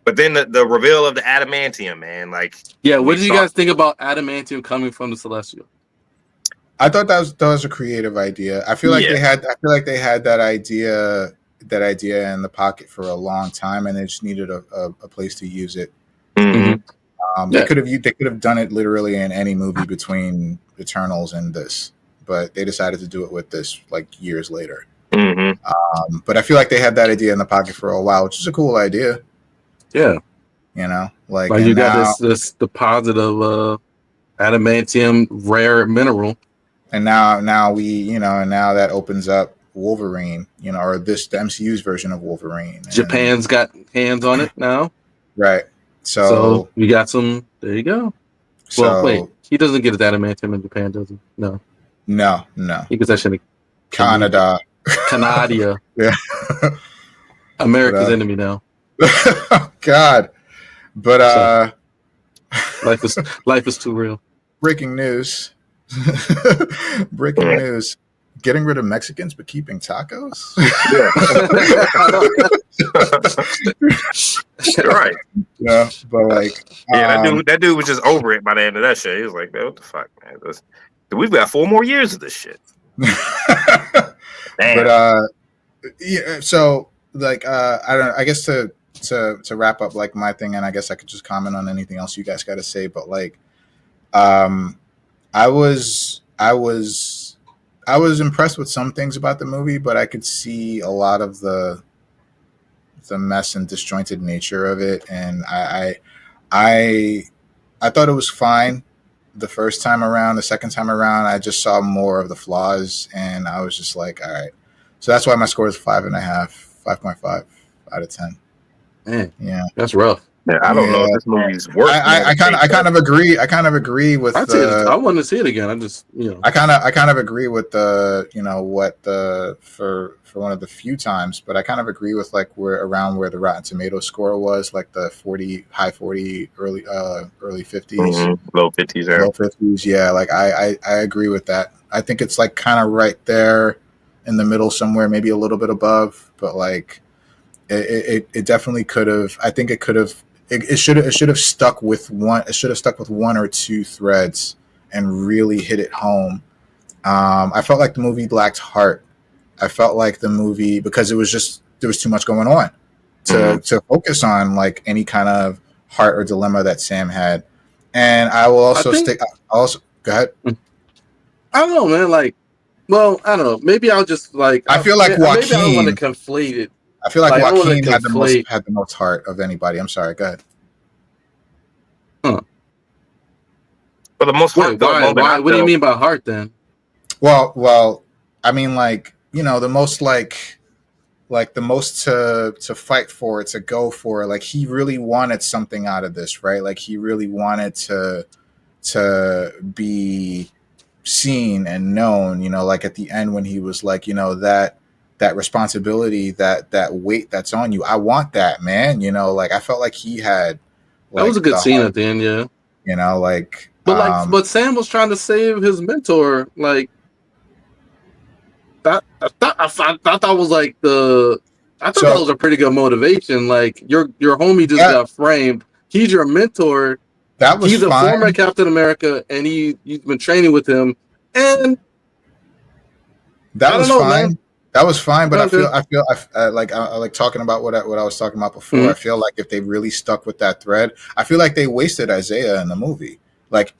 But then the reveal of the adamantium, man, like what did you guys think about adamantium coming from the Celestial? I thought that was a creative idea. I feel like they had that idea in the pocket for a long time, and they just needed a place to use it. Mm-hmm. They could have done it literally in any movie between Eternals and this, but they decided to do it with this like years later. Mm-hmm. But I feel like they had that idea in the pocket for a while, which is a cool idea. Yeah, like you got this deposit of adamantium, rare mineral, and now we and now that opens up Wolverine, or the MCU's version of Wolverine. Japan's got hands on it now, right? So you got some. There you go. So, well, wait, he doesn't get his adamantium in Japan, does he? No. He gets that shit in Canada. Yeah. America's enemy now. God, but life is too real. Breaking news. Getting rid of Mexicans but keeping tacos. Right. Yeah, but like, that dude was just over it by the end of that shit. He was like, "Man, what the fuck, man? We've got 4 more years of this shit." But so like, I don't know. I guess to wrap up like my thing, and I guess I could just comment on anything else you guys got to say. But like, I was impressed with some things about the movie, but I could see a lot of the mess and disjointed nature of it, and I thought it was fine the first time around. The second time around, I just saw more of the flaws, and I was just like, all right. So that's why my score is 5.5 out of 10. Man, yeah, that's rough. Yeah, I don't know if this movie's worth. I kind of agree. I kind of agree with. I want to see it again. I just I kind of agree with the for one of the few times, but I kind of agree with like where the Rotten Tomatoes score was, like the high 40, early 50s, low 50s, Yeah, like I agree with that. I think it's like kind of right there in the middle somewhere, maybe a little bit above, but like it definitely could have. I think it could have. It should have stuck with one. It should have stuck with one or two threads and really hit it home. I felt like the movie lacked heart. I felt like the movie, because there was too much going on to focus on like any kind of heart or dilemma that Sam had. And I will also go ahead. I don't know, man. Like, well, I don't know. Maybe I'll just like. I feel like Joaquin. Maybe I don't want to conflate it. I feel like Joaquin had the most heart of anybody. I'm sorry. Go ahead. Huh. For the most heart. Why? What do you mean by heart then? Well, I mean, like, the most the most to fight for, to go for. Like, he really wanted something out of this, right? Like, he really wanted to to be seen and known. You know, like at the end when he was like, you know, that responsibility, that weight that's on you. I want that, man. You know, like I felt like he had. That was a good scene at the end, yeah. You know, like, but Sam was trying to save his mentor. Like that, I thought was like I thought that was a pretty good motivation. Like your homie just got framed. He's your mentor. That was he's a former Captain America, and he's been training with him. And that was fine. Man. That was fine, but I like talking about what I was talking about before. Mm-hmm. I feel like if they really stuck with that thread, I feel like they wasted Isaiah in the movie. Like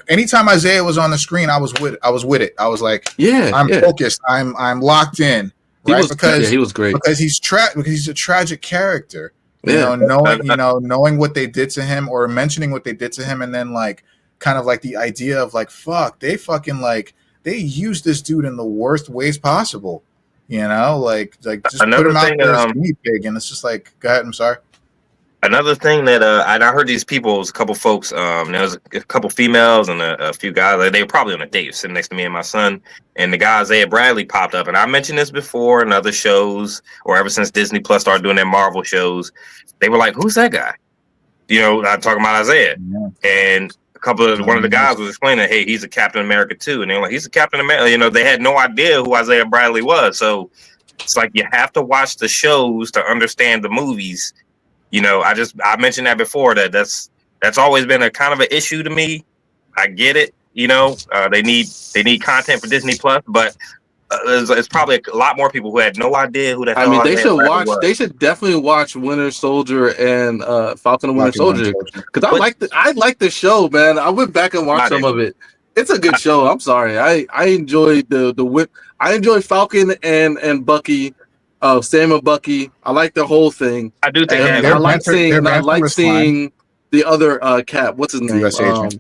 anytime Isaiah was on the screen, I was with it. I was like, I'm focused. I'm locked in. Right? Because he was great. Because he's a tragic character. You know, knowing what they did to him or mentioning what they did to him, and then like kind of like the idea of like, fuck, they fucking like they used this dude in the worst ways possible. You know, like just put him out there as a guinea pig, and it's just like, go ahead. I'm sorry. Another thing that I heard these people, a couple folks, there was a couple females and a few guys. Like, they were probably on a date sitting next to me and my son. And the guy Isaiah Bradley popped up, and I mentioned this before in other shows, or ever since Disney Plus started doing their Marvel shows. They were like, "Who's that guy?" You know, I'm talking about Isaiah. Yeah. And one of the guys was explaining, "Hey, he's a Captain America too." And they were like, "He's a Captain America." You know, they had no idea who Isaiah Bradley was. So it's like you have to watch the shows to understand the movies. You know, I mentioned that before. That's always been a kind of an issue to me. I get it. You know, they need content for Disney Plus, but it's probably a lot more people who had no idea who the hell. I mean, they should watch. They should definitely watch Winter Soldier and Falcon and Winter Soldier, because I like the show, man. I went back and watched some of it. It's a good show. I'm sorry. I enjoyed I enjoyed Falcon and Bucky. Sam and Bucky. I like the whole thing. I do think I like seeing the other Cap. What's his name? US Agent.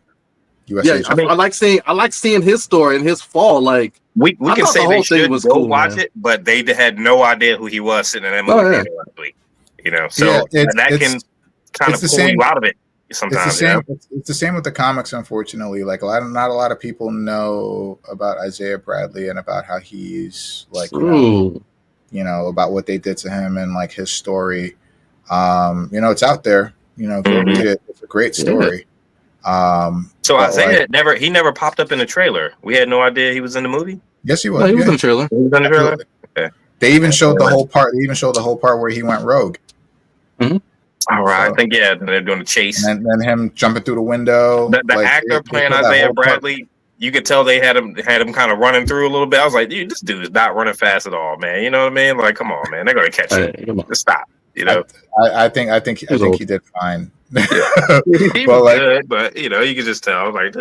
I like seeing his story and his fall. Like we can say they should go watch it, but they had no idea who he was sitting in that movie last week. You know, so that can kind of pull you out of it sometimes. It's the same with the comics, unfortunately. Like not a lot of people know about Isaiah Bradley and about how he's like, you know, about what they did to him and like his story. You know, it's out there. You know, go read it. It's a great story. So Isaiah never popped up in the trailer. We had no idea he was in the movie. Yes, he was. No, he was in the trailer. He was in the trailer. Okay. They even showed the whole part. They even showed the whole part where he went rogue. Mm-hmm. All right, I think they're doing a chase, and then him jumping through the window. The actor playing Isaiah Bradley, you could tell they had him kind of running through a little bit. I was like, dude, this dude is not running fast at all, man. You know what I mean? Like, come on, man, they're gonna catch him. Just stop. You know, I think he did fine. He was good, but you know, you could just tell. Like,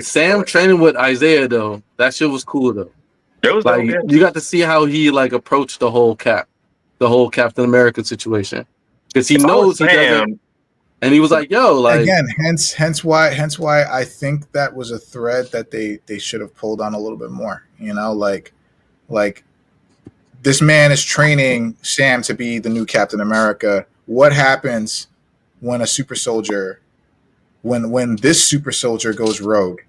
Sam training with Isaiah though, that shit was cool though. It was like you got to see how he like approached the whole Captain America situation, because he knows he doesn't. And he was like, "Yo, like again." Hence why I think that was a thread that they should have pulled on a little bit more. You know, like this man is training Sam to be the new Captain America. What happens when a super soldier, when this super soldier goes rogue,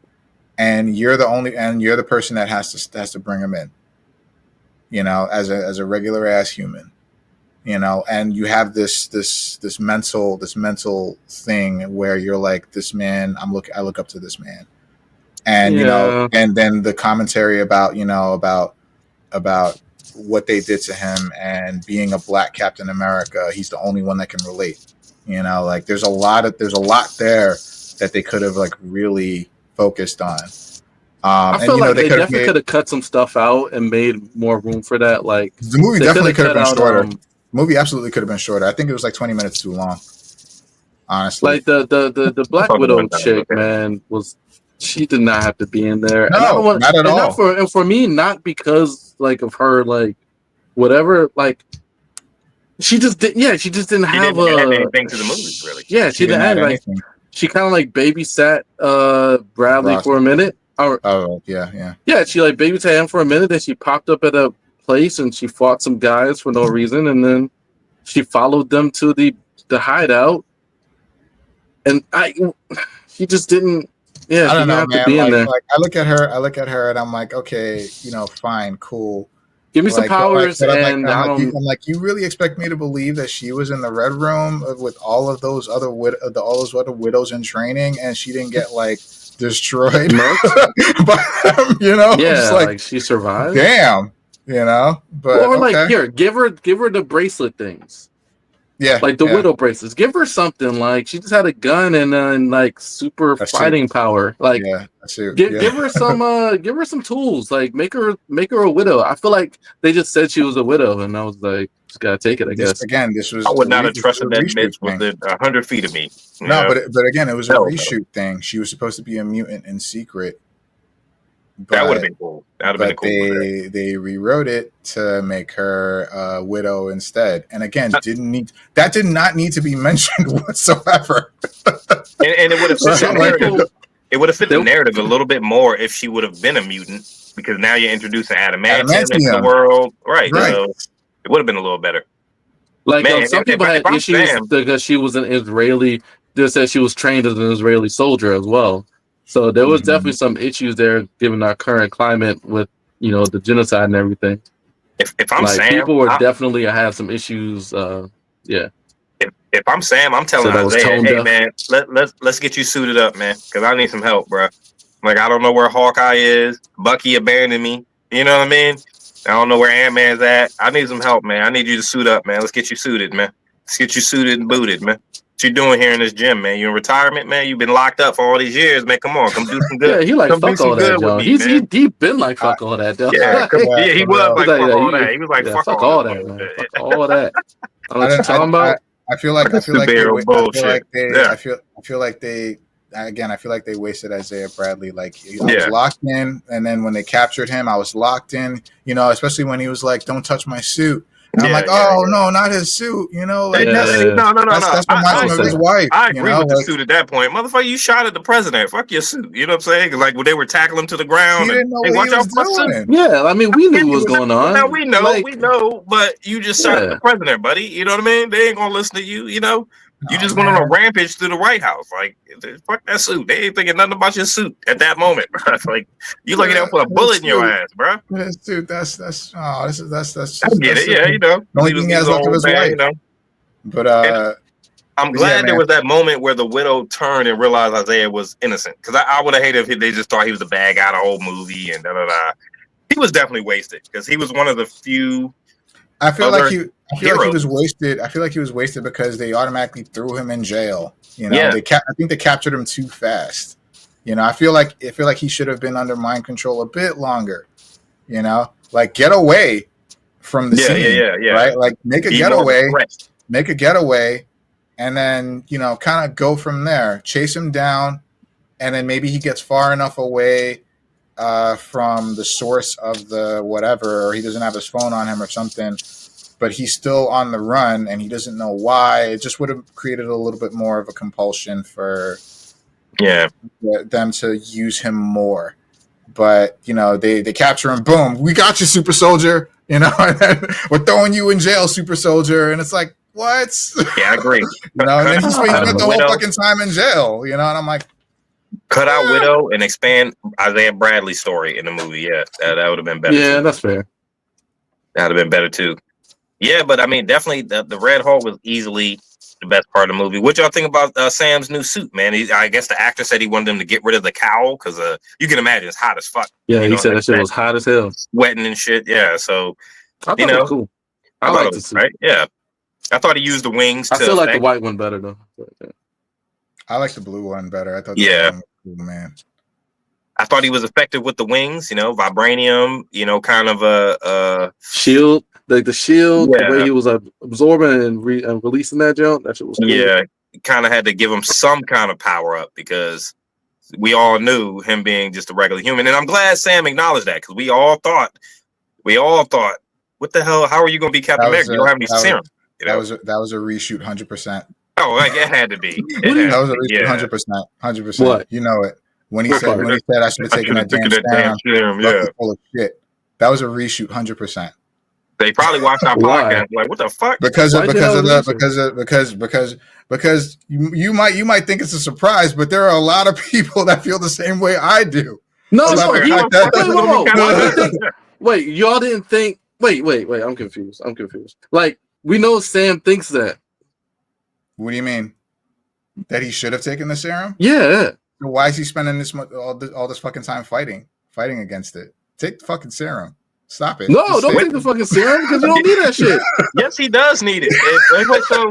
and you're the person that has to bring him in, you know, as a regular ass human, you know, and you have this mental thing where you're like, this man, I look up to this man, and you know, and then the commentary about what they did to him and being a black Captain America, he's the only one that can relate. You know, like there's a lot there that they could have like really focused on. I feel like they definitely could have cut some stuff out and made more room for that. Like the movie definitely could have been shorter. The movie absolutely could have been shorter. I think it was like 20 minutes too long. Honestly, like the Black Widow chick, man, she did not have to be in there. No, not at all. And for me, not because like of her, like whatever, like. She just didn't have anything to the movie, really. Yeah, she didn't add anything. She kind of like babysat Bradley for a minute. Yeah. She like babysat him for a minute. Then she popped up at a place and she fought some guys for no reason, and then she followed them to the hideout. And she just didn't. Yeah, I she don't know, have to man. be in Like, there. like I look at her, and I'm like, okay, fine, cool. Give me some Like, powers, and I don't. I'm like, you really expect me to believe that she was in the Red Room with all of those other all those other widows in training, and she didn't get like destroyed? Murked? But I'm just Yeah, like, like she survived. damn, But Or like, okay, here, give her the bracelet things, yeah, like the yeah, widow bracelets. Give her something. Like she just had a gun and like super that's true. fighting power. Like Yeah, that's true. give her some tools. Like make her a widow. I feel like they just said she was a widow, and I was like, just gotta take it, I guess. This was I would not have this was trusted a that reshoot bitch thing. within 100 feet of me. No, but again, it was a Hell no. reshoot thing. She was supposed to be a mutant in secret, That would have but been cool. That would have been but cool. they rewrote it to make her a widow instead. And again, did not need to be mentioned whatsoever. And it would have fit the Like, narrative. It would have fit the narrative a little bit more if she would have been a mutant, because now you're introducing adamantium into the world, right? So it would have been a little better. Like Man, some people had issues because she was an Israeli. They said she was trained as an Israeli soldier as well. So there was definitely some issues there, given our current climate with the genocide and everything. If I'm like, Sam, people were definitely had some issues. Yeah. If I'm Sam, I'm telling Isaiah, hey man, let's get you suited up, man, because I need some help, bro. Like, I don't know where Hawkeye is. Bucky abandoned me. You know what I mean? I don't know where Ant-Man's at. I need some help, man. I need you to suit up, man. Let's get you suited, man. Let's get you suited and booted, man. What you doing here in this gym, man? You in retirement, man? You've been locked up for all these years, man. Come on, come do some good. Yeah, he like come fuck all that, John. He been like fuck all that, though. Yeah, yeah, he was like fuck all that. He was like fuck all that, man. Fuck all that. I don't know what you're talking about. I feel like they wasted Isaiah Bradley. Like, I was locked in, and then when they captured him, I was locked in. Especially when he was like, "Don't touch my suit." And I'm like, no, not his suit. Like, no. That's reminding of his wife. I agree with the suit at that point. Motherfucker, you shot at the president. Fuck your suit. You know what I'm saying? Like, when they were tackling him to the ground. He didn't know what he was doing. Yeah, I mean, we knew what was going on. Now we know, but you just shot at the president, buddy. You know what I mean? They ain't gonna listen to you. You just went on a rampage through the White House. Like, fuck that suit. They ain't thinking nothing about your suit at that moment, bro. It's like, you looking at put a bullet in your ass, bro. Dude, that's I get it. Yeah, The only thing he has left of his wife. But I'm glad there was that moment where the widow turned and realized Isaiah was innocent. Because I would have hated if they just thought he was the bad guy the whole movie and da-da-da. He was definitely wasted because he was one of the few. I feel like he was wasted. I feel like he was wasted because they automatically threw him in jail. I think they captured him too fast. I feel like he should have been under mind control a bit longer. Like, get away from the scene. Yeah. Right? Like, make a getaway, and then kind of go from there. Chase him down, and then maybe he gets far enough away from the source of the whatever, or he doesn't have his phone on him or something, but he's still on the run and he doesn't know why. It just would have created a little bit more of a compulsion for them to use him more. But they capture him, boom, we got you, super soldier, and then we're throwing you in jail, super soldier, and it's like, what? Yeah, I agree. And then he spent the whole fucking time in jail, and I'm like, cut out Widow and expand Isaiah Bradley's story in the movie. Yeah, that would have been better. Yeah, that's fair. That would have been better too. Yeah, but I mean, definitely the Red Hulk was easily the best part of the movie. What y'all think about Sam's new suit, man? I guess the actor said he wanted him to get rid of the cowl because you can imagine it's hot as fuck. Yeah, he said that shit was hot as hell, sweating and shit. Yeah, so I thought it was cool. I like the suit. Right? Yeah, I thought he used the wings. I still like the white one better though. I like the blue one better. I thought the one was cool, man. I thought he was effective with the wings, vibranium, kind of a shield, like the shield, the way he was absorbing and releasing that jump. That shit was cool. Yeah, kind of had to give him some kind of power up because we all knew him being just a regular human. And I'm glad Sam acknowledged that because we all thought, what the hell? How are you going to be Captain America? You don't have any serum. That was a reshoot, 100%. Oh, like it had to be. That was a reshoot, 100%. What? You know it. When he said I should have taken that damn serum, full of shit. That was a reshoot, 100%. They probably watched our podcast like, what the fuck? Because because you might think it's a surprise, but there are a lot of people that feel the same way I do. No, So no, like, he, like that- wait, y'all didn't think. Wait, I'm confused. Like, we know Sam thinks that. What do you mean? That he should have taken the serum? Yeah. Why is he spending all this fucking time fighting against it? Take the fucking serum. Stop it. No, Just don't stay- take the fucking serum because you don't need that shit. Yes, he does need it. So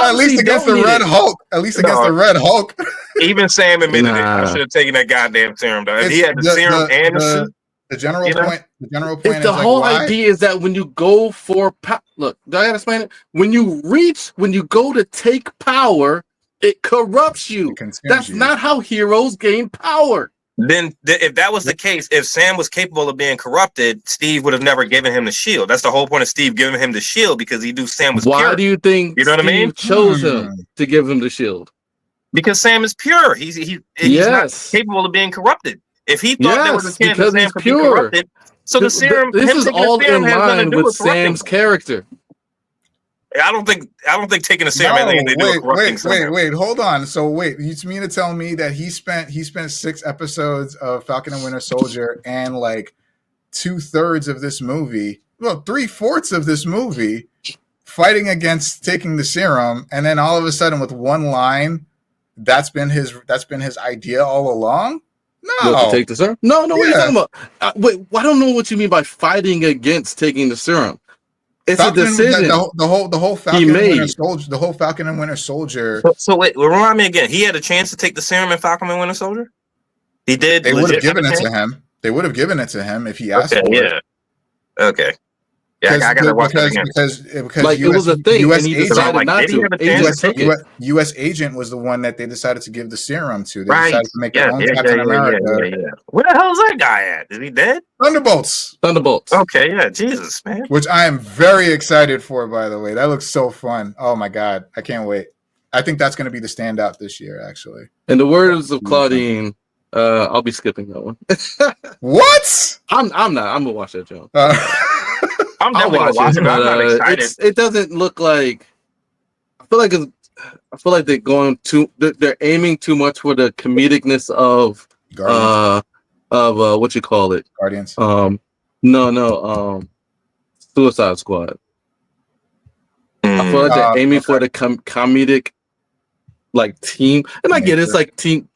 At least against the Red Hulk. At least against the Red Hulk. even Sam admitted it. Nah. I should have taken that goddamn serum, though. If he It's had the serum and the suit. The general You know? point. The general point It's is the like, whole why? idea is that when you go for look, do I gotta explain it? When you go to take power, it corrupts you. It consumes That's you. not how heroes gain power. Then, if that was the case, if Sam was capable of being corrupted, Steve would have never given him the shield. That's the whole point of Steve giving him the shield, because he knew Sam was Why pure. do you think You know what I Steve mean? chose him to give him the shield? Because Sam is pure. He's Yes. not capable of being corrupted. If he thought there was a Yes, chance because that Sam he's could pure. be corrupted, so the serum. This him is taking the all serum in has nothing to line do with corrupting Sam's him. character. I don't think taking a serum has anything to do with corrupting someone. wait, hold on. So wait, you mean to tell me that he spent 6 episodes of Falcon and Winter Soldier and like 2/3 of this movie, well, 3/4 of this movie, fighting against taking the serum, and then all of a sudden with one line, that's been his idea all along? No. What, to take the serum? No, what are you Yeah. talking about? Wait, I don't know what you mean by fighting against taking the serum. It's Falcon, a decision. the whole Falcon he and Winter made. Soldier, the whole Falcon and Winter Soldier. So wait, remind me again. He had a chance to take the serum in Falcon and Winter Soldier. He did. They would have legit given a it to chance? him. They would have given it to him if he asked Okay, for it. yeah. Okay. Yeah, I gotta watch that again. Because Like, it was a thing, US and he agent, decided like, not did he to. have a He chance just to took it. US agent was the one that they decided to give the serum to. They Right. decided to make Yeah, their own Captain America. yeah. Where the hell is that guy at? Is he dead? Thunderbolts, Thunderbolts. Okay, yeah. Jesus, man. which I am very excited for, by the way. That looks so fun. Oh my god, I can't wait. I think that's going to be the standout this year, actually. In the words of Claudine, I'll be skipping that one. What? I'm not. I'm gonna watch that, Joe. I'm I'll definitely gonna watch watch it, it. I'm not but excited. it doesn't look like. I feel like they're going too. They're aiming too much for the comedicness of what you call it. Guardians. Suicide Squad. I feel like they're aiming for the comedic, like, team, and I get it, it's like team.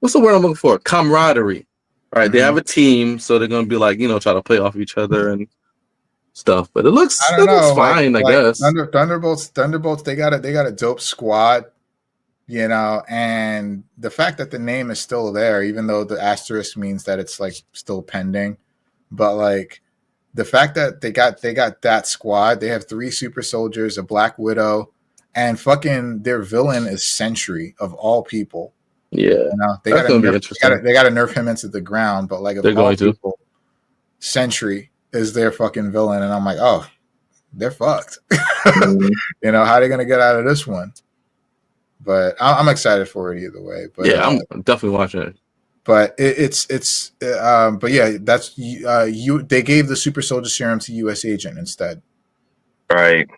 What's the word I'm looking for? Camaraderie. Right? They have a team, so they're gonna be like, try to play off each other and stuff. But it looks fine, I guess. Thunderbolts. They got a dope squad, and the fact that the name is still there, even though the asterisk means that it's like still pending, but like the fact that they got that squad, they have 3 super soldiers, a Black Widow, and fucking their villain is Sentry of all people. Yeah, They that's got gonna to be interesting. they got to nerf him into the ground, but like, of They're all going to. people, Sentry is their fucking villain, and I'm like, oh, they're fucked. Mm-hmm. How are they gonna get out of this one? But I'm excited for it either way. But yeah, I'm definitely watching it. But but yeah, that's they gave the super soldier serum to US agent instead, Right.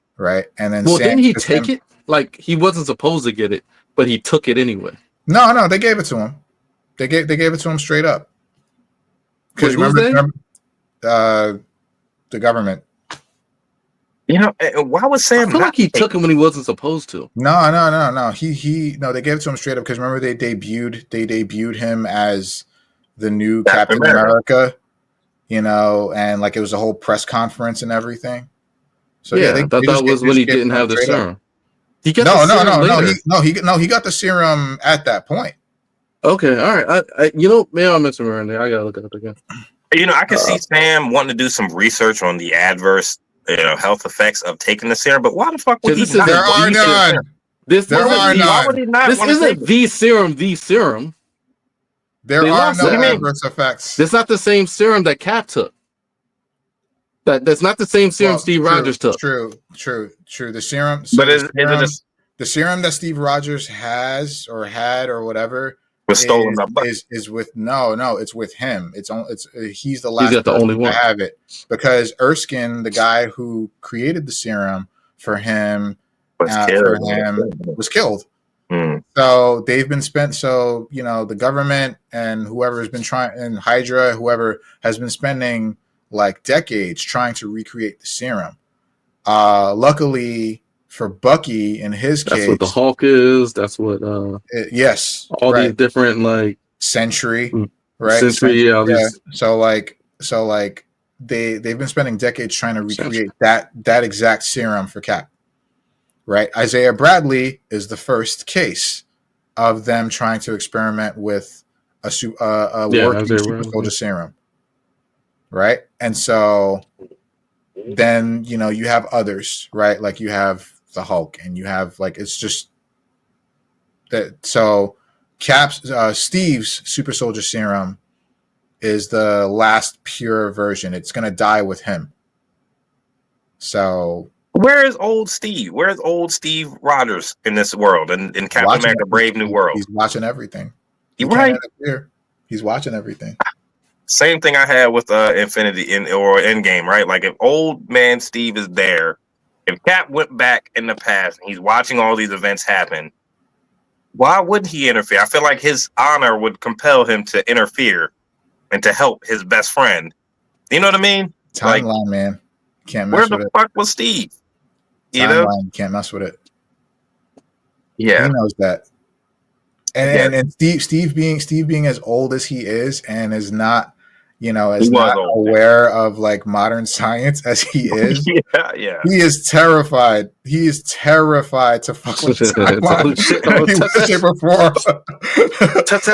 and then Didn't he take it? Like, he wasn't supposed to get it, but he took it anyway. No, they gave it to him. They gave it to him straight up. Because remember, the government. Why was Sam? I feel like he took it when he wasn't supposed to. No. They gave it to him straight up because remember they debuted him as the new Captain America, and like it was a whole press conference and everything. So that was when he didn't have the serum. He got he got the serum at that point. Okay, all right. Maybe I missed him around there. I gotta look it up again. I can see Sam wanting to do some research on the adverse, health effects of taking the serum. But why the fuck would he not? There are none. This There are none. Why would he not? This isn't the serum. The serum. There are no adverse effects. That's not the same serum that Cap took. That's not the same serum Steve Rogers took. True. The serum, But the serum that Steve Rogers has or had or whatever was stolen is with it's with him. He's the last. He's got the only one to have it because Erskine, the guy who created the serum for him, for him was killed. So they've been spent. So the government and whoever has been trying, and Hydra, whoever has been spending like decades trying to recreate the serum. Luckily for Bucky, in his case, that's what the Hulk is. That's what. Yes, all these different like Sentry, right? Sentry, yeah. So they've been spending decades trying to recreate that exact serum for Cap. Right, Isaiah Bradley is the first case of them trying to experiment with a working super soldier serum. Right, and so then you have others, right? Like you have the Hulk, and you have like it's just that. So Steve's super soldier serum is the last pure version. It's gonna die with him. So. Where is old Steve? Where's old Steve Rogers in this world? In Captain America: Brave New World, he's watching everything. You're right. He's watching everything. Same thing I had with Infinity or Endgame, right? Like if old man Steve is there, if Cap went back in the past and he's watching all these events happen, why wouldn't he interfere? I feel like his honor would compel him to interfere and to help his best friend. You know what I mean? Timeline, man. Can't mess where with it. Where the fuck was Steve? Timeline, can't mess with it. Yeah, he knows that. And Steve being as old as he is and is not, not aware of like modern science as he is. yeah. He is terrified. He is terrified to fuck with timeline. He watched it before.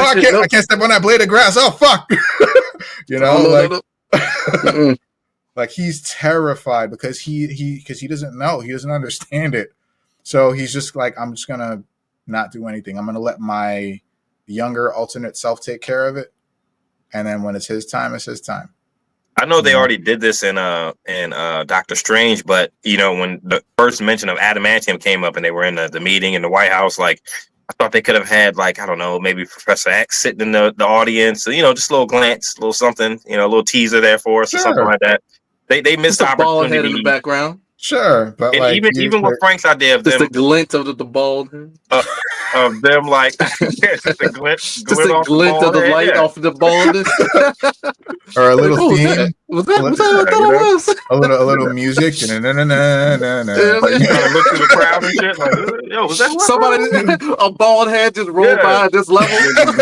I can't step on that blade of grass. Oh fuck. Like he's terrified because he doesn't know. He doesn't understand it. So he's just like, I'm just gonna not do anything. I'm gonna let my younger alternate self take care of it. And then when it's his time, it's his time. I know they already did this in Doctor Strange, but when the first mention of adamantium came up and they were in the meeting in the White House, like I thought they could have had like, I don't know, maybe Professor X sitting in the audience, just a little glance, a little something, a little teaser there for us or something like that. They missed the opportunity. Bald head in the background. Sure, but and even with Frank's idea of just them, a glint of the bald head. Of them, like just a glint of the light off of the baldness, or a little theme. Was that what it was? A little music. Like, you kind of look through the crowd and shit. Like, yo, was that somebody? A bald head just rolled by at this level.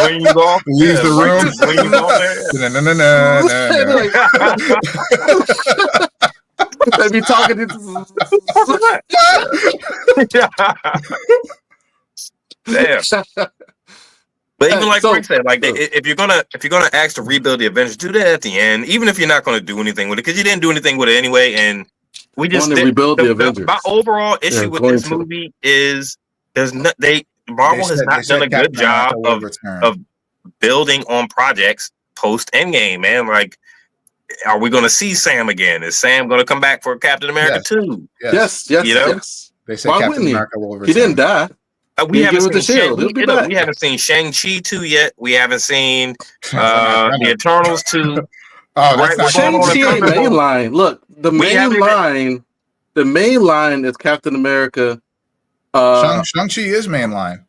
Wings off, leaves the room. Wings off there. They be talking. Damn. But even like Frank said, like if you're gonna ask to rebuild the Avengers, do that at the end, even if you're not gonna do anything with it, because you didn't do anything with it anyway. And we just rebuild the Avengers. My overall issue with this movie is Marvel has not done a good job of building on projects post Endgame, man. Like, are we going to see Sam again? Is Sam going to come back for Captain America 2? Yes. They said why Captain America will return. He didn't die. We haven't seen Shang-Chi 2 yet. We haven't seen the Eternals 2. Shang-Chi ain't mainline. Look, the main line is Captain America. Shang-Chi is mainline.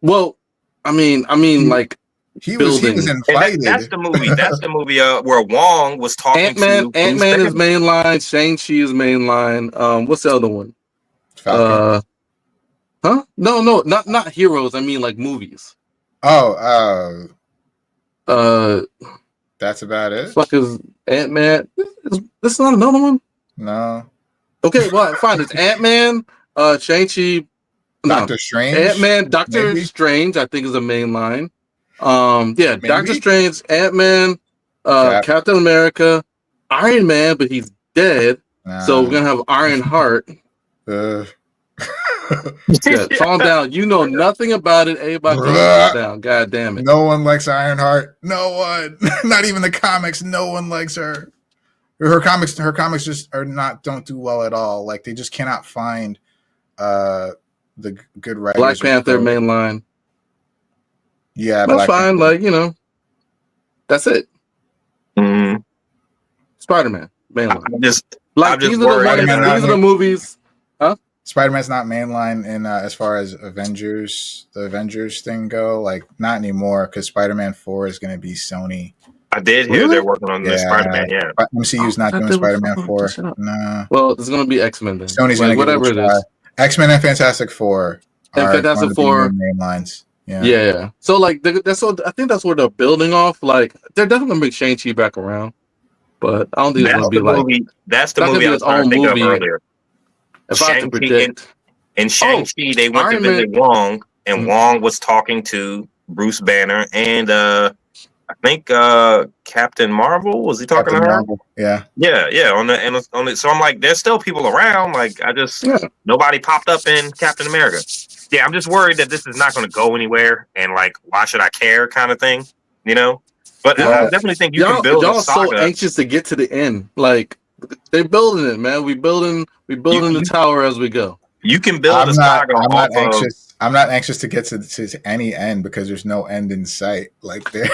Well, I mean, like he was invited. That's the movie where Wong was talking Ant-Man, to Ant-Man is mainline. Shang-Chi is mainline. What's the other one? Falcon. Huh? No, not heroes. I mean like movies. That's about it. Fuck is Ant-Man? This not another one? No. Okay, well, fine. It's Ant-Man, Shang-Chi, Doctor Strange. Ant-Man, Doctor Strange, I think is the main line. Maybe? Doctor Strange, Ant-Man, Captain America, Iron Man, but he's dead. So we're gonna have Iron Heart. Calm down. You know nothing about it. Everybody calm down. God damn it. No one likes Ironheart. No one. Not even the comics. No one likes her. Her comics just don't do well at all. Like they just cannot find the good writers. Black Panther mainline. Yeah, that's fine. Panther. Like, that's it. Mm-hmm. Spider-Man mainline. These are the movies. Huh? Spider-Man's not mainline in as far as the Avengers thing go. Like not anymore because Spider-Man 4 is going to be Sony. I did hear Really? they're working on the Spider-Man. Yeah, MCU's not doing Spider-Man 4. Nah. Well, it's gonna be X-Men then. Sony's like, gonna whatever give it it a try. is. X-Men and Fantastic Four And are Fantastic going to be Four- new main lines. Yeah. Yeah. So like that's what I think that's where they're building off. Like they're definitely gonna bring Shang-Chi back around, but I don't think it's that's gonna be the like movie. That's the not gonna movie be I was its trying to own think of movie. earlier. If I had to Shang-Chi predict. In Shang-Chi, they went Iron to visit Man- Wong, and Mhm. Wong was talking to Bruce Banner, and I think Captain Marvel, was he talking Captain to her? Marvel. Yeah. Yeah. On the. So I'm like, there's still people around. Like nobody popped up in Captain America. Yeah, I'm just worried that this is not going to go anywhere, and like, why should I care, kind of thing, you know? But I definitely think you can build a y'all saga. so anxious to get to the end. Like they're building it, man. We building the tower as we go. You can build a saga. I'm not anxious to get to any end because there's no end in sight. Like there,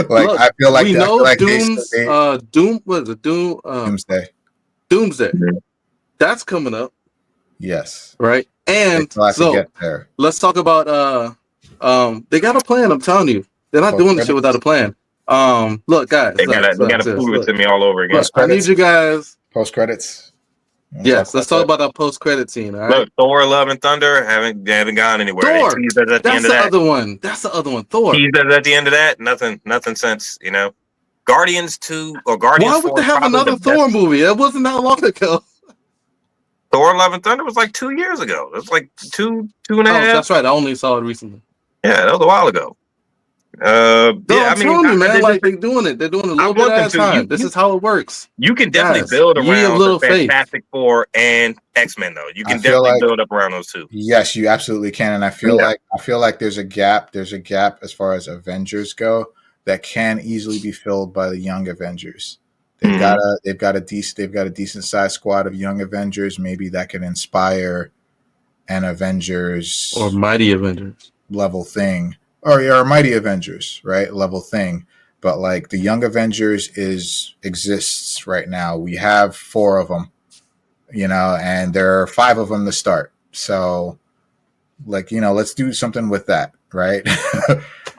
like Look, I feel like we I know feel like Doomsday. Doomsday. That's coming up, Yes. right? And to so get there. let's talk about they got a plan. I'm telling you, they're not doing this shit without a plan. Look, guys, they gotta prove it to me all over again. Look, I need you guys. Post credits. Yes, let's talk about that post credit scene. All right. Look, Thor: Love and Thunder haven't gone anywhere. Thor, that's the other one. That's the other one. Thor. Teasers at the end of that. Nothing since, you know. Guardians 2 or Guardians. Why would they have another Thor movie? It wasn't that long ago. Thor: Love and Thunder was like 2 years ago. It was like two and a half. That's right. I only saw it recently. Yeah, that was a while ago. I'm telling you, man. Like they're doing it. They're doing it a little bit at a time. This is how it works. You can definitely build around the Fantastic Four and X-Men, though. You can definitely build up around those two. Yes, you absolutely can, and I feel like there's a gap. There's a gap as far as Avengers go that can easily be filled by the young Avengers. They've got a decent sized squad of young Avengers. Maybe that can inspire an Avengers or Mighty Avengers level thing. Or Mighty Avengers, right? Level thing. But like the Young Avengers exists right now. We have 4 of them, you know, and there are 5 of them to start. So like, you know, let's do something with that, right?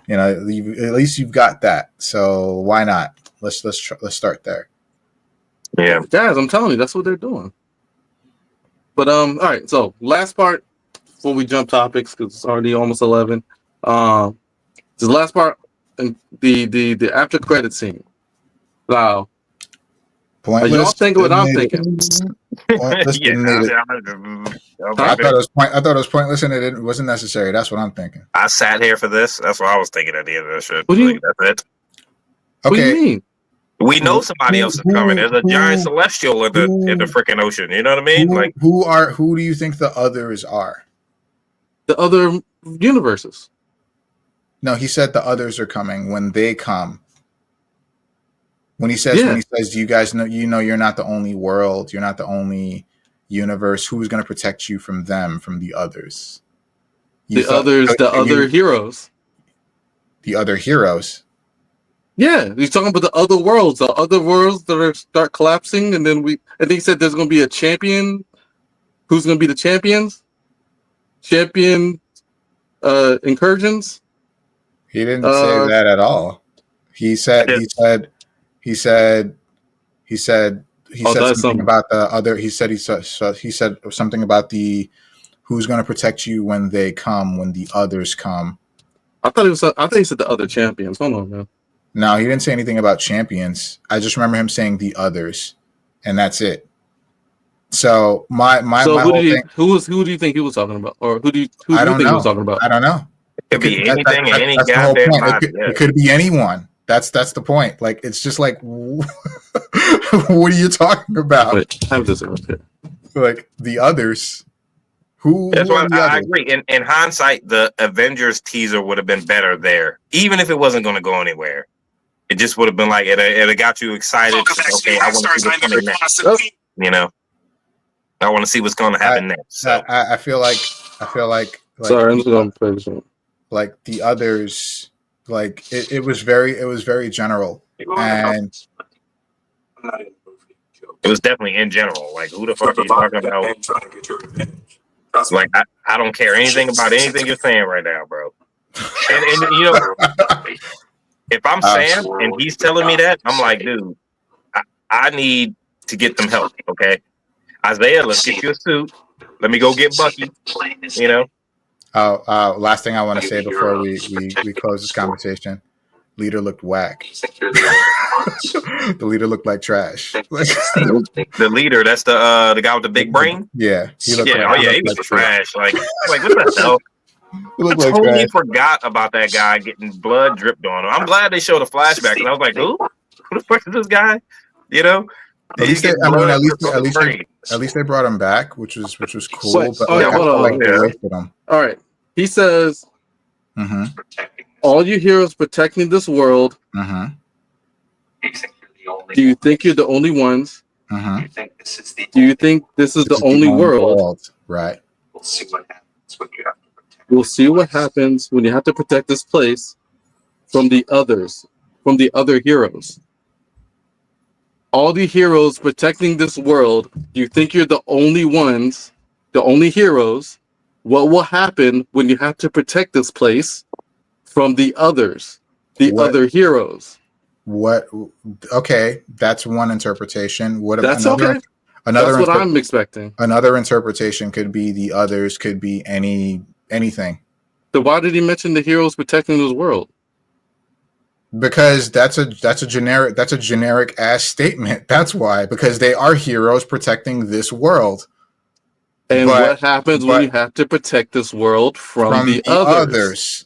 You know, at least you've got that. So why not? Let's start there. Yeah. Guys, I'm telling you, that's what they're doing. But all right, so last part before we jump topics, because it's already almost 11. The last part, the after credit scene. Wow. Y'all think what I'm thinking. I thought it was pointless and it wasn't necessary. That's what I'm thinking. I sat here for this. That's what I was thinking at the end of that shit. What do you, that's it. Okay. What do you mean? We know somebody else is coming. There's a giant celestial in the freaking ocean. You know what I mean? Who do you think the others are? The other universes. No, he said the others are coming when they come. When he says, do you guys know? You know, you're not the only world. You're not the only universe. Who's going to protect you from them? From the others? The other heroes. The other heroes. Yeah, he's talking about the other worlds that start collapsing, and then I think he said there's going to be a champion. Who's going to be the champions? Champion incursions. He didn't say that at all. He said something about the other. He said something about the who's going to protect you when they come, when the others come. I thought he said the other champions. Hold on, man. No, he didn't say anything about champions. I just remember him saying the others, and that's it. So who do you think he was talking about, or who do you think he was talking about? I don't know. It could be anything, any goddamn. It could be anyone. That's the point. Like it's just like, what are you talking about? Wait, I have this right here. Like the others. That's why I agree. In hindsight, the Avengers teaser would have been better there, even if it wasn't going to go anywhere. It just would have been like it got you excited. Okay, I want to see what's coming next. You know, I want to see what's going to happen next. So. I feel like. Sorry, I'm just going to play this one. Like the others, like it was very general, and it was definitely in general. Like who the fuck are you talking about? Like I don't care anything about anything you're saying right now, bro. And you know, if I'm Sam and he's telling me that, I'm like, dude, I need to get them help. Okay, Isaiah, let's get you a suit. Let me go get Bucky. You know. Last thing I want to say before we close this conversation. Leader looked whack. The leader looked like trash. The leader, that's the guy with the big brain. Yeah, he was trash. Like what the hell? I totally forgot about that guy getting blood dripped on him. I'm glad they showed a flashback, and I was like, who the fuck is this guy? You know. At least they brought him back, which was cool. But I felt like they wasted him. All right, he says. All you heroes protecting this world. Do you think you're the only ones? Do you think this is the only world? Right. We'll see what happens when you have to protect this place from the others, from the other heroes. All the heroes protecting this world. Do you think you're the only ones, the only heroes? What will happen when you have to protect this place from the others, other heroes? What? Okay, that's one interpretation. That's okay. That's what I'm expecting. Another interpretation could be the others. Could be anything. So why did he mention the heroes protecting this world? Because that's a generic ass statement. That's why. Because they are heroes protecting this world. And what happens when you have to protect this world from the others?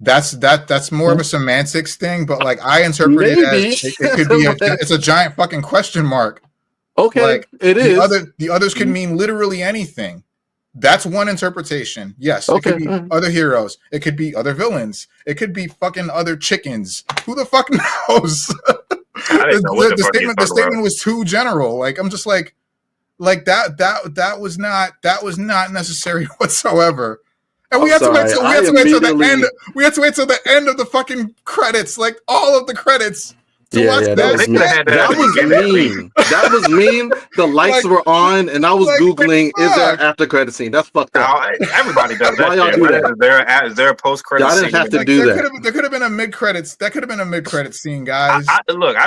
That's more of a semantics thing, but like I interpret it as it could be it's a giant fucking question mark. Okay, like, it is. The others could mean literally anything. That's one interpretation. Yes, it could be other heroes. It could be other villains. It could be fucking other chickens. Who the fuck knows? The statement was too general. Like I'm just like that was not necessary whatsoever. And we had to wait till the end of the fucking credits, like all of the credits. That was mean. That was mean. The lights were on, and I was Googling, is there an after credit scene? That's fucked up. Everybody does that. Why y'all do that? Is there a post credit scene? Y'all didn't have to do that. There could have been a mid credits. That could have been a mid credit scene, guys. Look,